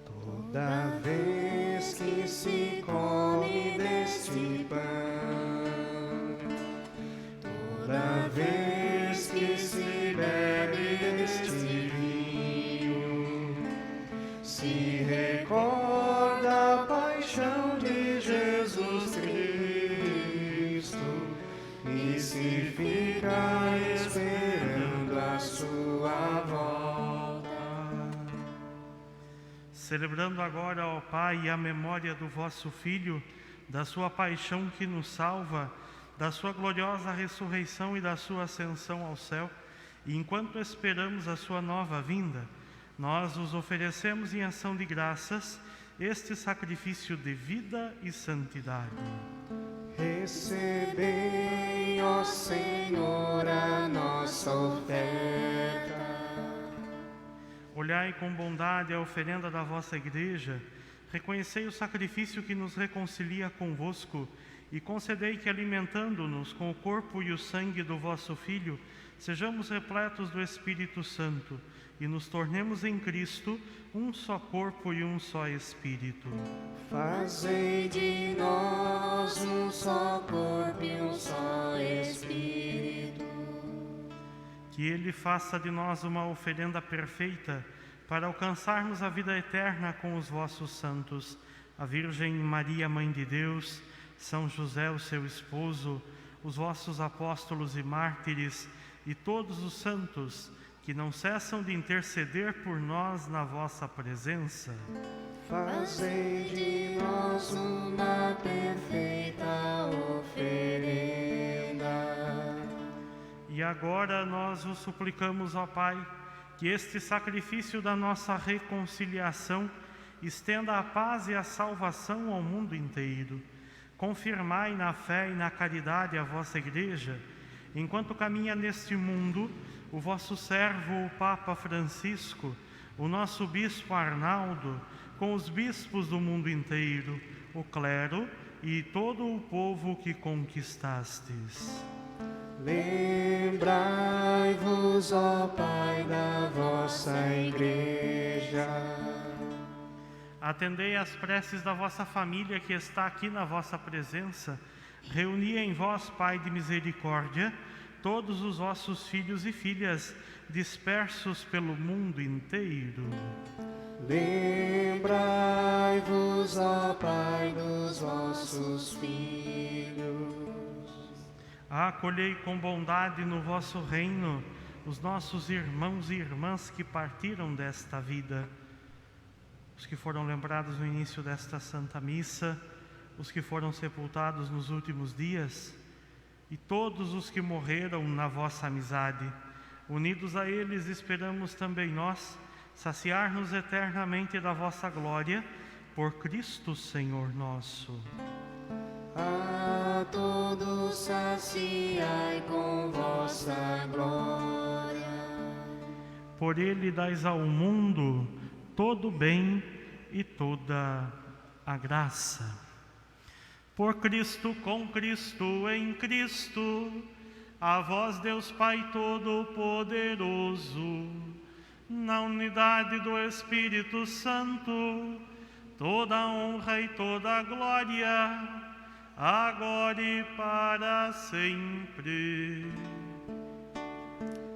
Toda vez que se come deste pão, toda vez que se bebe deste vinho, se recorda a paixão de Jesus Cristo e se fica esperando a sua volta. Celebrando agora, ó Pai, a memória do vosso Filho, da sua paixão que nos salva, da sua gloriosa ressurreição e da sua ascensão ao céu, e enquanto esperamos a sua nova vinda, nós os oferecemos em ação de graças este sacrifício de vida e santidade. Recebei, ó Senhor, a nossa oferta. Olhai com bondade a oferenda da vossa Igreja, reconhecei o sacrifício que nos reconcilia convosco e concedei que, alimentando-nos com o corpo e o sangue do vosso Filho, sejamos repletos do Espírito Santo e nos tornemos em Cristo um só corpo e um só Espírito. Fazei de nós um só corpo e um só Espírito. Que Ele faça de nós uma oferenda perfeita para alcançarmos a vida eterna com os vossos santos, a Virgem Maria, Mãe de Deus, São José, o seu esposo, os vossos apóstolos e mártires e todos os santos que não cessam de interceder por nós na vossa presença. Fazei de nós uma perfeita oferenda. E agora nós vos suplicamos, ó Pai, que este sacrifício da nossa reconciliação estenda a paz e a salvação ao mundo inteiro. Confirmai na fé e na caridade a vossa Igreja, enquanto caminha neste mundo o vosso servo, o Papa Francisco, o nosso Bispo Arnaldo, com os bispos do mundo inteiro, o clero e todo o povo que conquistastes. Lembrai-vos, ó Pai, da vossa Igreja. Atendei às preces da vossa família que está aqui na vossa presença. Reuni em vós, Pai de misericórdia, todos os vossos filhos e filhas dispersos pelo mundo inteiro. Lembrai-vos, ó Pai, dos vossos filhos. Acolhei com bondade no vosso reino os nossos irmãos e irmãs que partiram desta vida, os que foram lembrados no início desta Santa Missa, os que foram sepultados nos últimos dias e todos os que morreram na vossa amizade. Unidos a eles, esperamos também nós saciar-nos eternamente da vossa glória, por Cristo Senhor nosso. A todos saciai com vossa glória. Por ele dais ao mundo todo o bem e toda a graça. Por Cristo, com Cristo, em Cristo, a vós Deus Pai Todo-Poderoso, na unidade do Espírito Santo, toda a honra e toda a glória, agora e para sempre.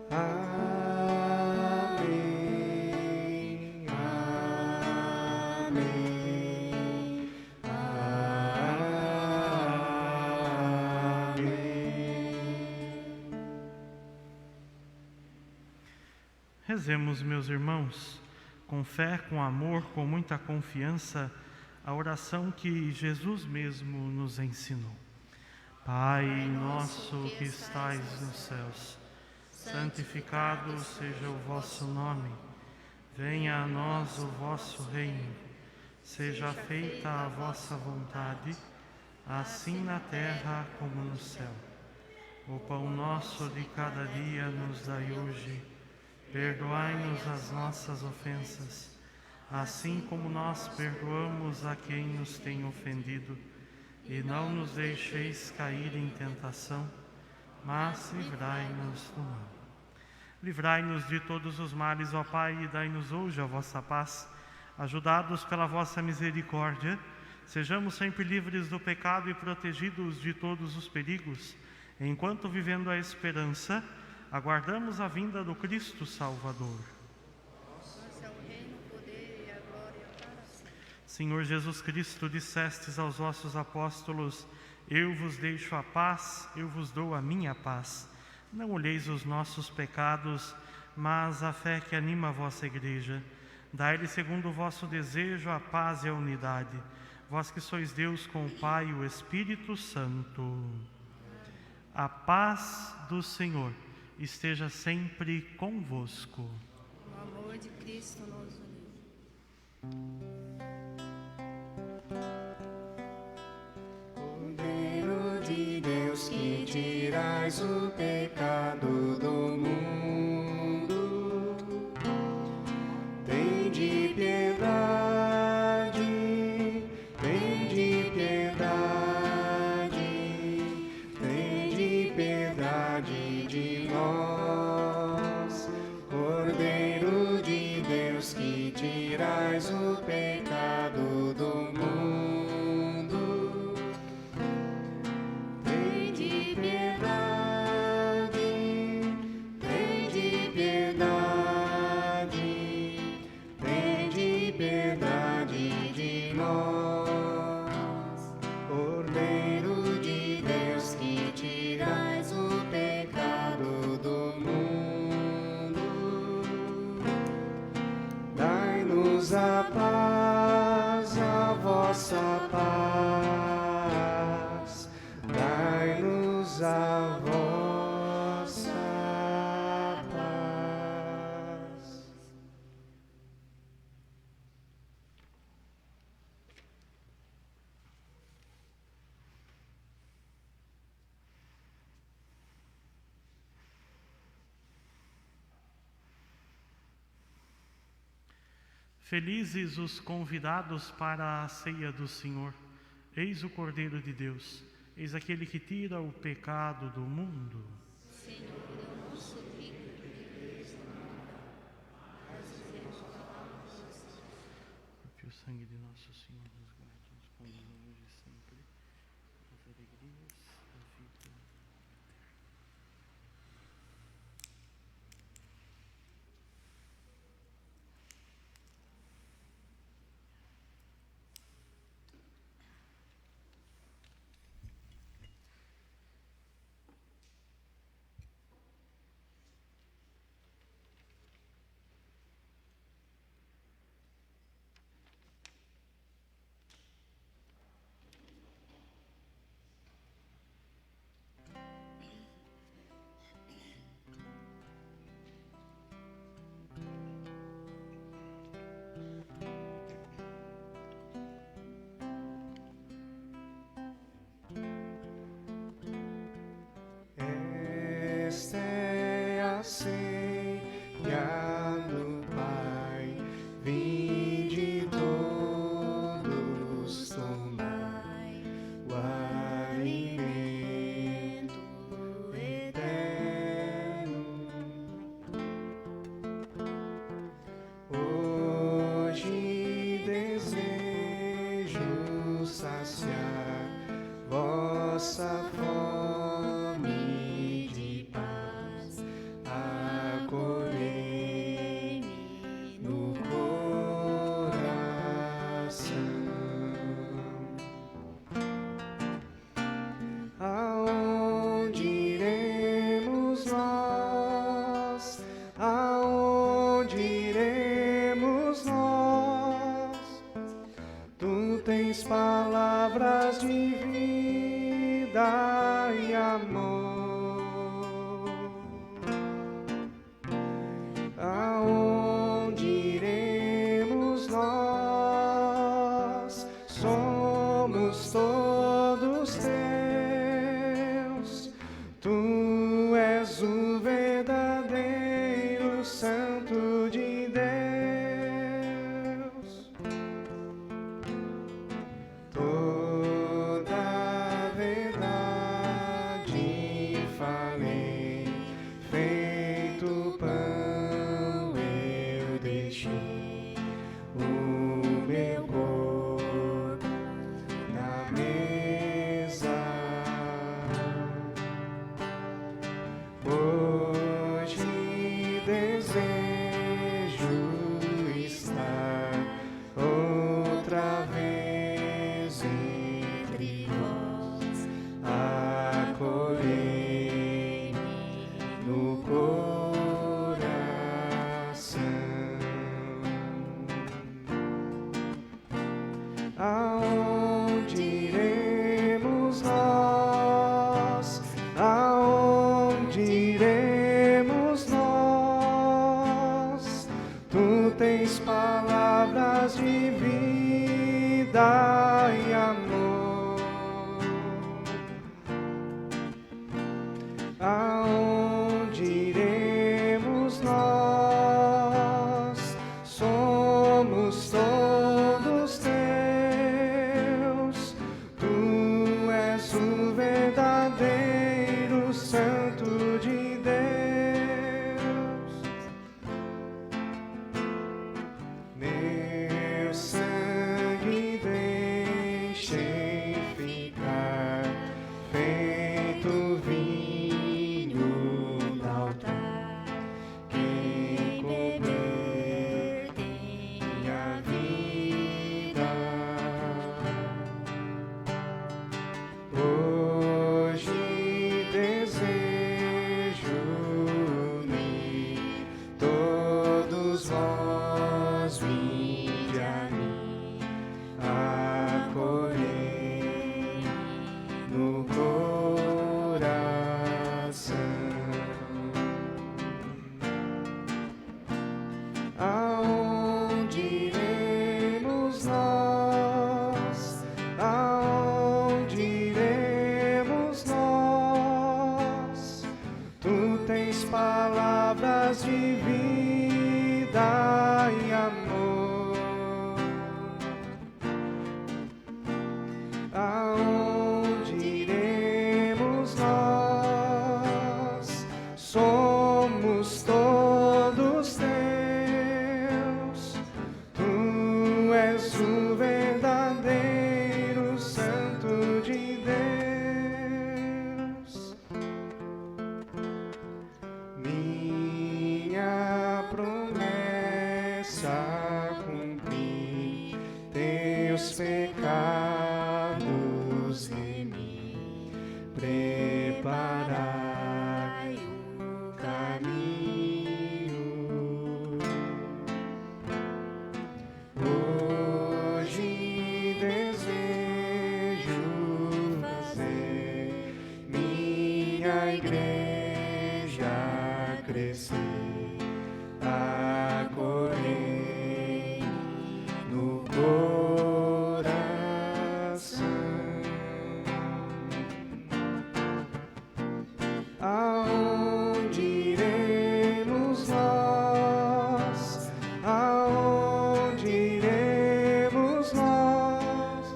Amém. Amém. Amém. Rezemos, meus irmãos, com fé, com amor, com muita confiança, a oração que Jesus mesmo nos ensinou. Pai nosso que estais nos céus, santificado seja o vosso nome. Venha a nós o vosso reino. Seja feita a vossa vontade, assim na terra como no céu. O pão nosso de cada dia nos dai hoje. Perdoai-nos as nossas ofensas, assim como nós perdoamos a quem nos tem ofendido. E não nos deixeis cair em tentação, mas livrai-nos do mal. Livrai-nos de todos os males, ó Pai, e dai-nos hoje a vossa paz. Ajudados pela vossa misericórdia, sejamos sempre livres do pecado e protegidos de todos os perigos, enquanto, vivendo a esperança, aguardamos a vinda do Cristo Salvador. Senhor Jesus Cristo, dissestes aos vossos apóstolos: eu vos deixo a paz, eu vos dou a minha paz. Não olheis os nossos pecados, mas a fé que anima a vossa Igreja. Dai-lhe, segundo o vosso desejo, a paz e a unidade. Vós que sois Deus com o Pai e o Espírito Santo. A paz do Senhor esteja sempre convosco. O amor de Cristo nos uniu. Cordeiro de Deus, que tirais o pecado do mundo, tende piedade, tende piedade, tende piedade de nós. Cordeiro de Deus, que tirais o pecado do mundo, tende piedade, tende piedade, tende piedade de nós. Cordeiro de Deus, que tirais o pecado do mundo, dai-nos a paz, a vossa paz, dai-nos a vossa paz. Felizes os convidados para a ceia do Senhor. Eis o Cordeiro de Deus, eis aquele que tira o pecado do mundo. Senhor, eu não sou digno de viver mas seja a palavra do Senhor. Porque o sangue de nosso Senhor nos guarde, nos conduz hoje e sempre as alegrias da vida. Esta é a ceia do Pai, vinde todos tomai o alimento eterno. Hoje desejo saciar vossa fome de paz, acolhei-me no coração. Aonde iremos nós? Aonde iremos nós? Tu tens palavras de vida e amor. Aonde iremos nós? Somos todos teus. Tu és o verdadeiro Santo de Deus. Toda a verdade falei, feito pão eu deixei o meu corpo na mesa. Hoje desejo estar outra vez entre vós, acolhei-me no coração. Aonde iremos nós? Aonde iremos nós? Tu tens palavras de vida e amor. Aonde iremos nós? Somos todos teus. Tu és o verdadeiro Santo de Deus. Meu sangue cumprir, teus pecados remir, preparai o caminho. Hoje desejo fazer minha igreja crescer, acolher no coração. Aonde iremos nós? Aonde iremos nós?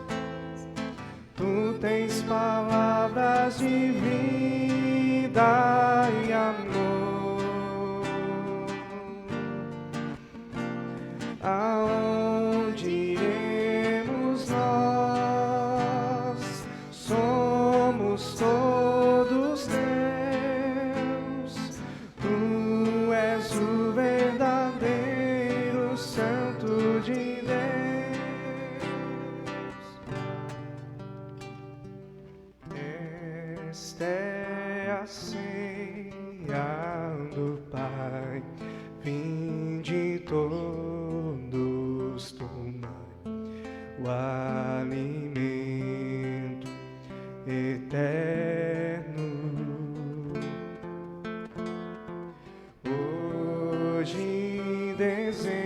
Tu tens palavras de vida e amor. Aonde iremos nós? Somos todos teus. Tu és o verdadeiro Santo de Deus. Esta é a ceia do Pai, vinde todos tomai o alimento eterno. Hoje desejo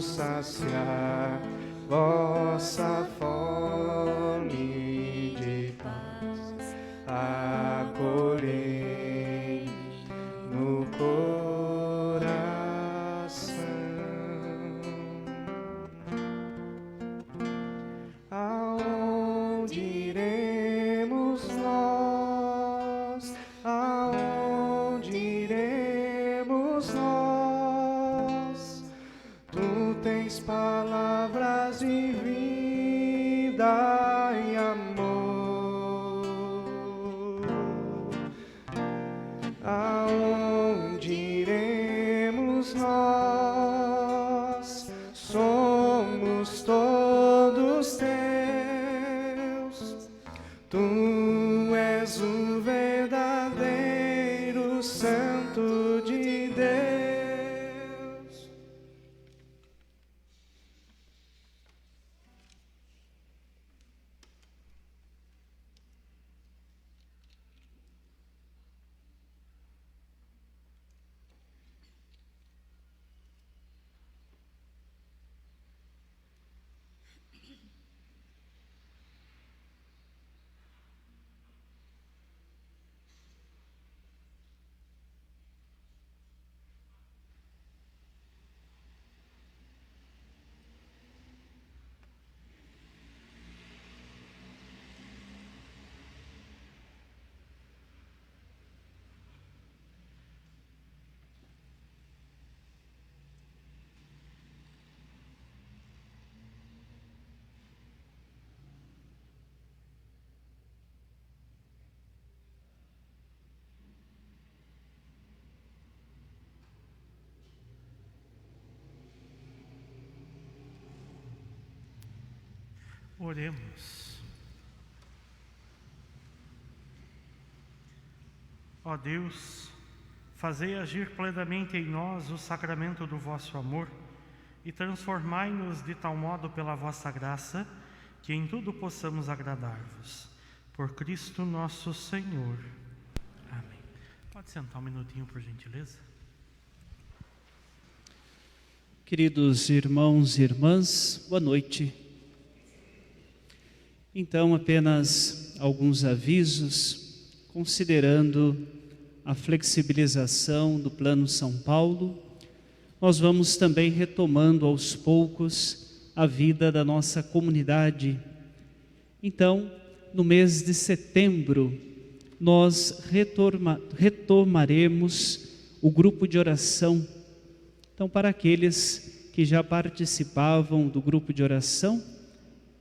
saciar vossa fome de paz, acolhei no coração. Aonde iremos nós? Aonde iremos nós? Tu tens palavras de vida e amor. Aonde iremos nós? Somos todos teus. Tu és o verdadeiro Santo de Deus. Oremos. Ó Deus, fazei agir plenamente em nós o sacramento do vosso amor e transformai-nos de tal modo pela vossa graça que em tudo possamos agradar-vos. Por Cristo nosso Senhor. Amém. Pode sentar um minutinho, por gentileza. Queridos irmãos e irmãs, boa noite. Então, apenas alguns avisos, considerando a flexibilização do Plano São Paulo, nós vamos também retomando aos poucos a vida da nossa comunidade. Então, no mês de setembro, nós retomaremos o grupo de oração. Então, para aqueles que já participavam do grupo de oração,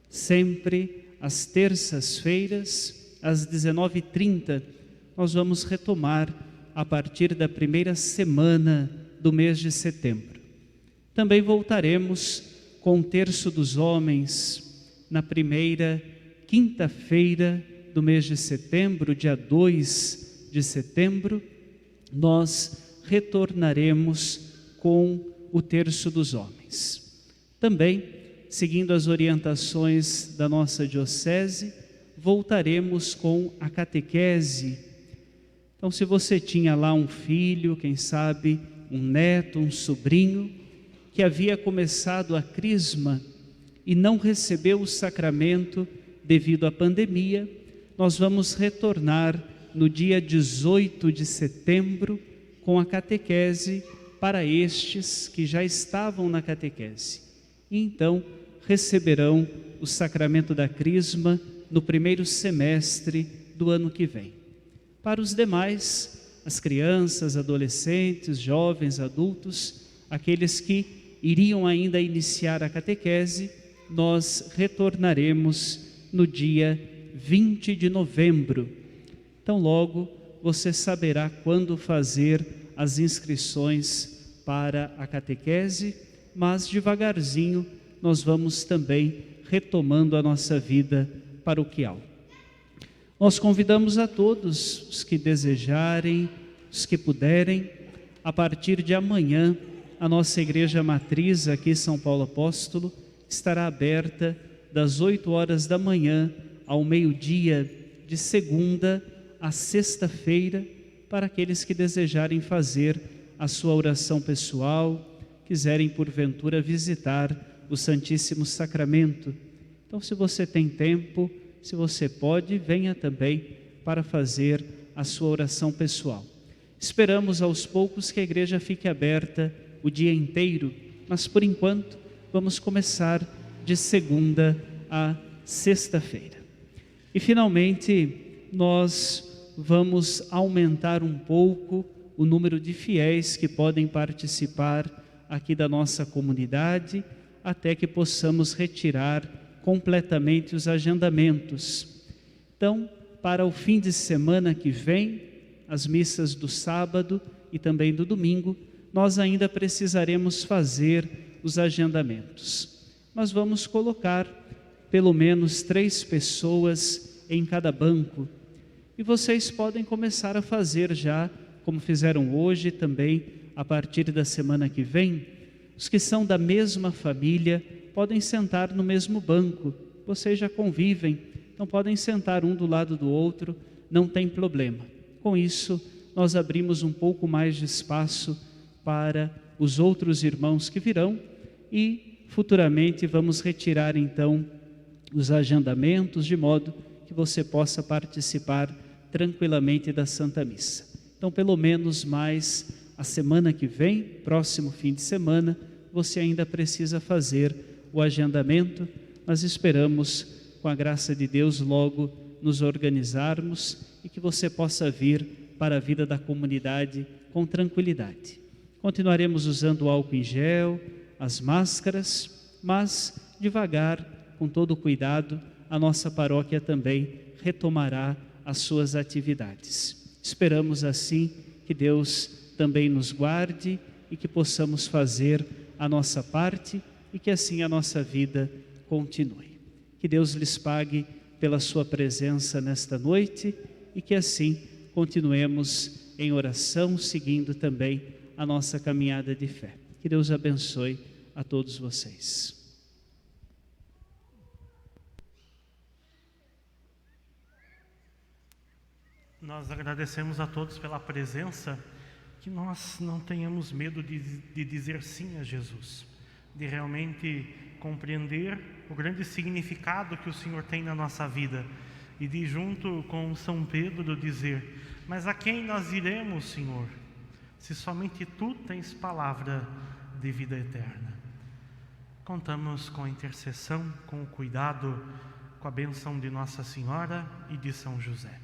sempre às terças-feiras, às 19h30, nós vamos retomar a partir da primeira semana do mês de setembro. Também voltaremos com o Terço dos Homens na primeira quinta-feira do mês de setembro, dia 2 de setembro, nós retornaremos com o Terço dos Homens. Também, seguindo as orientações da nossa diocese, voltaremos com a catequese. Então, se você tinha lá um filho, quem sabe um neto, um sobrinho, que havia começado a crisma e não recebeu o sacramento devido à pandemia, nós vamos retornar no dia 18 de setembro com a catequese para estes que já estavam na catequese. E então receberão o sacramento da crisma no primeiro semestre do ano que vem. Para os demais, as crianças, adolescentes, jovens, adultos, aqueles que iriam ainda iniciar a catequese, nós retornaremos no dia 20 de novembro. Então logo você saberá quando fazer as inscrições para a catequese, mas devagarzinho nós vamos também retomando a nossa vida paroquial. Nós convidamos a todos os que desejarem, os que puderem, a partir de amanhã, a nossa igreja matriz aqui em São Paulo Apóstolo estará aberta das 8 horas da manhã ao meio-dia, de segunda a sexta-feira, para aqueles que desejarem fazer a sua oração pessoal, quiserem porventura visitar o Santíssimo Sacramento. Então, se você tem tempo, se você pode, venha também para fazer a sua oração pessoal. Esperamos aos poucos que a igreja fique aberta o dia inteiro, mas por enquanto vamos começar de segunda a sexta-feira. E finalmente nós vamos aumentar um pouco o número de fiéis que podem participar aqui da nossa comunidade, até que possamos retirar completamente os agendamentos. Então, para o fim de semana que vem, as missas do sábado e também do domingo, nós ainda precisaremos fazer os agendamentos. Mas vamos colocar pelo menos 3 pessoas em cada banco. E vocês podem começar a fazer já, como fizeram hoje também, a partir da semana que vem. Os que são da mesma família podem sentar no mesmo banco. Vocês já convivem, então podem sentar um do lado do outro, não tem problema. Com isso, nós abrimos um pouco mais de espaço para os outros irmãos que virão e futuramente vamos retirar então os agendamentos de modo que você possa participar tranquilamente da Santa Missa. Então, pelo menos mais a semana que vem, próximo fim de semana, você ainda precisa fazer o agendamento, mas esperamos, com a graça de Deus, logo nos organizarmos e que você possa vir para a vida da comunidade com tranquilidade. Continuaremos usando o álcool em gel, as máscaras, mas devagar, com todo cuidado, a nossa paróquia também retomará as suas atividades. Esperamos assim que Deus também nos guarde e que possamos fazer a nossa parte e que assim a nossa vida continue. Que Deus lhes pague pela sua presença nesta noite e que assim continuemos em oração, seguindo também a nossa caminhada de fé. Que Deus abençoe a todos vocês. Nós agradecemos a todos pela presença, que nós não tenhamos medo de dizer sim a Jesus, de realmente compreender o grande significado que o Senhor tem na nossa vida e de, junto com São Pedro, dizer: mas a quem nós iremos, Senhor, se somente Tu tens palavra de vida eterna? Contamos com a intercessão, com o cuidado, com a bênção de Nossa Senhora e de São José.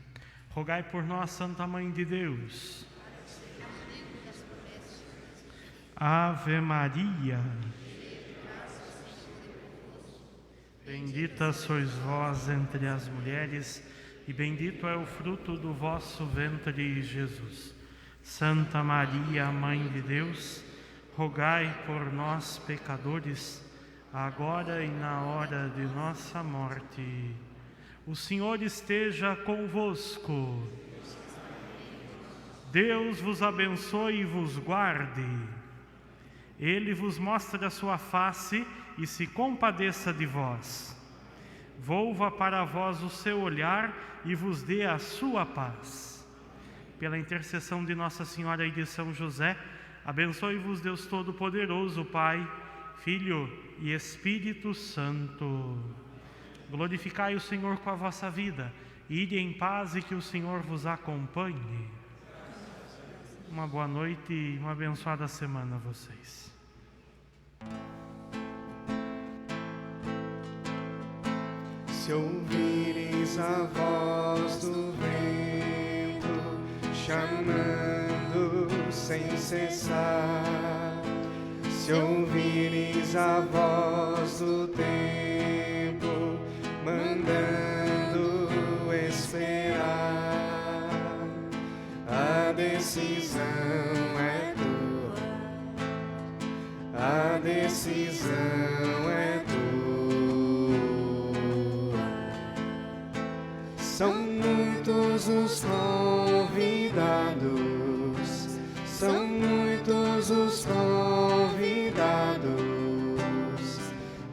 Rogai por nós, Santa Mãe de Deus. Ave Maria. Bendita sois vós entre as mulheres, e bendito é o fruto do vosso ventre, Jesus. Santa Maria, Mãe de Deus, rogai por nós, pecadores, agora e na hora de nossa morte. O Senhor esteja convosco. Deus vos abençoe e vos guarde. Ele vos mostre a sua face e se compadeça de vós. Volva para vós o seu olhar e vos dê a sua paz. Pela intercessão de Nossa Senhora e de São José, abençoe-vos Deus Todo-Poderoso, Pai, Filho e Espírito Santo. Glorificai o Senhor com a vossa vida. Ide em paz e que o Senhor vos acompanhe. Uma boa noite e uma abençoada semana a vocês. Se ouvires a voz do vento chamando sem cessar, se ouvires a voz do tempo mandando esperar, a decisão é tua, a decisão é tua. São muitos os convidados, são muitos os convidados,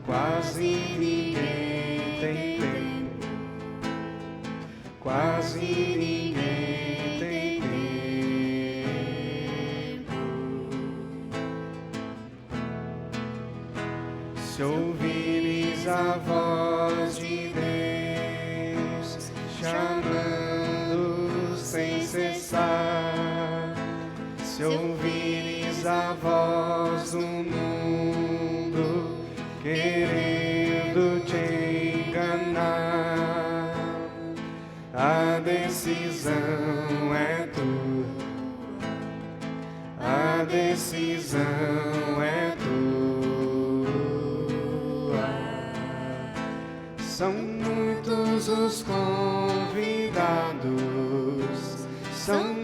quase ninguém tem tempo, quase ninguém tem tempo. Se ouvires a voz de Deus chamando sem cessar, se ouvires a voz do mundo querendo te enganar, a decisão é tua, a decisão é tua. São muitos os convidados, são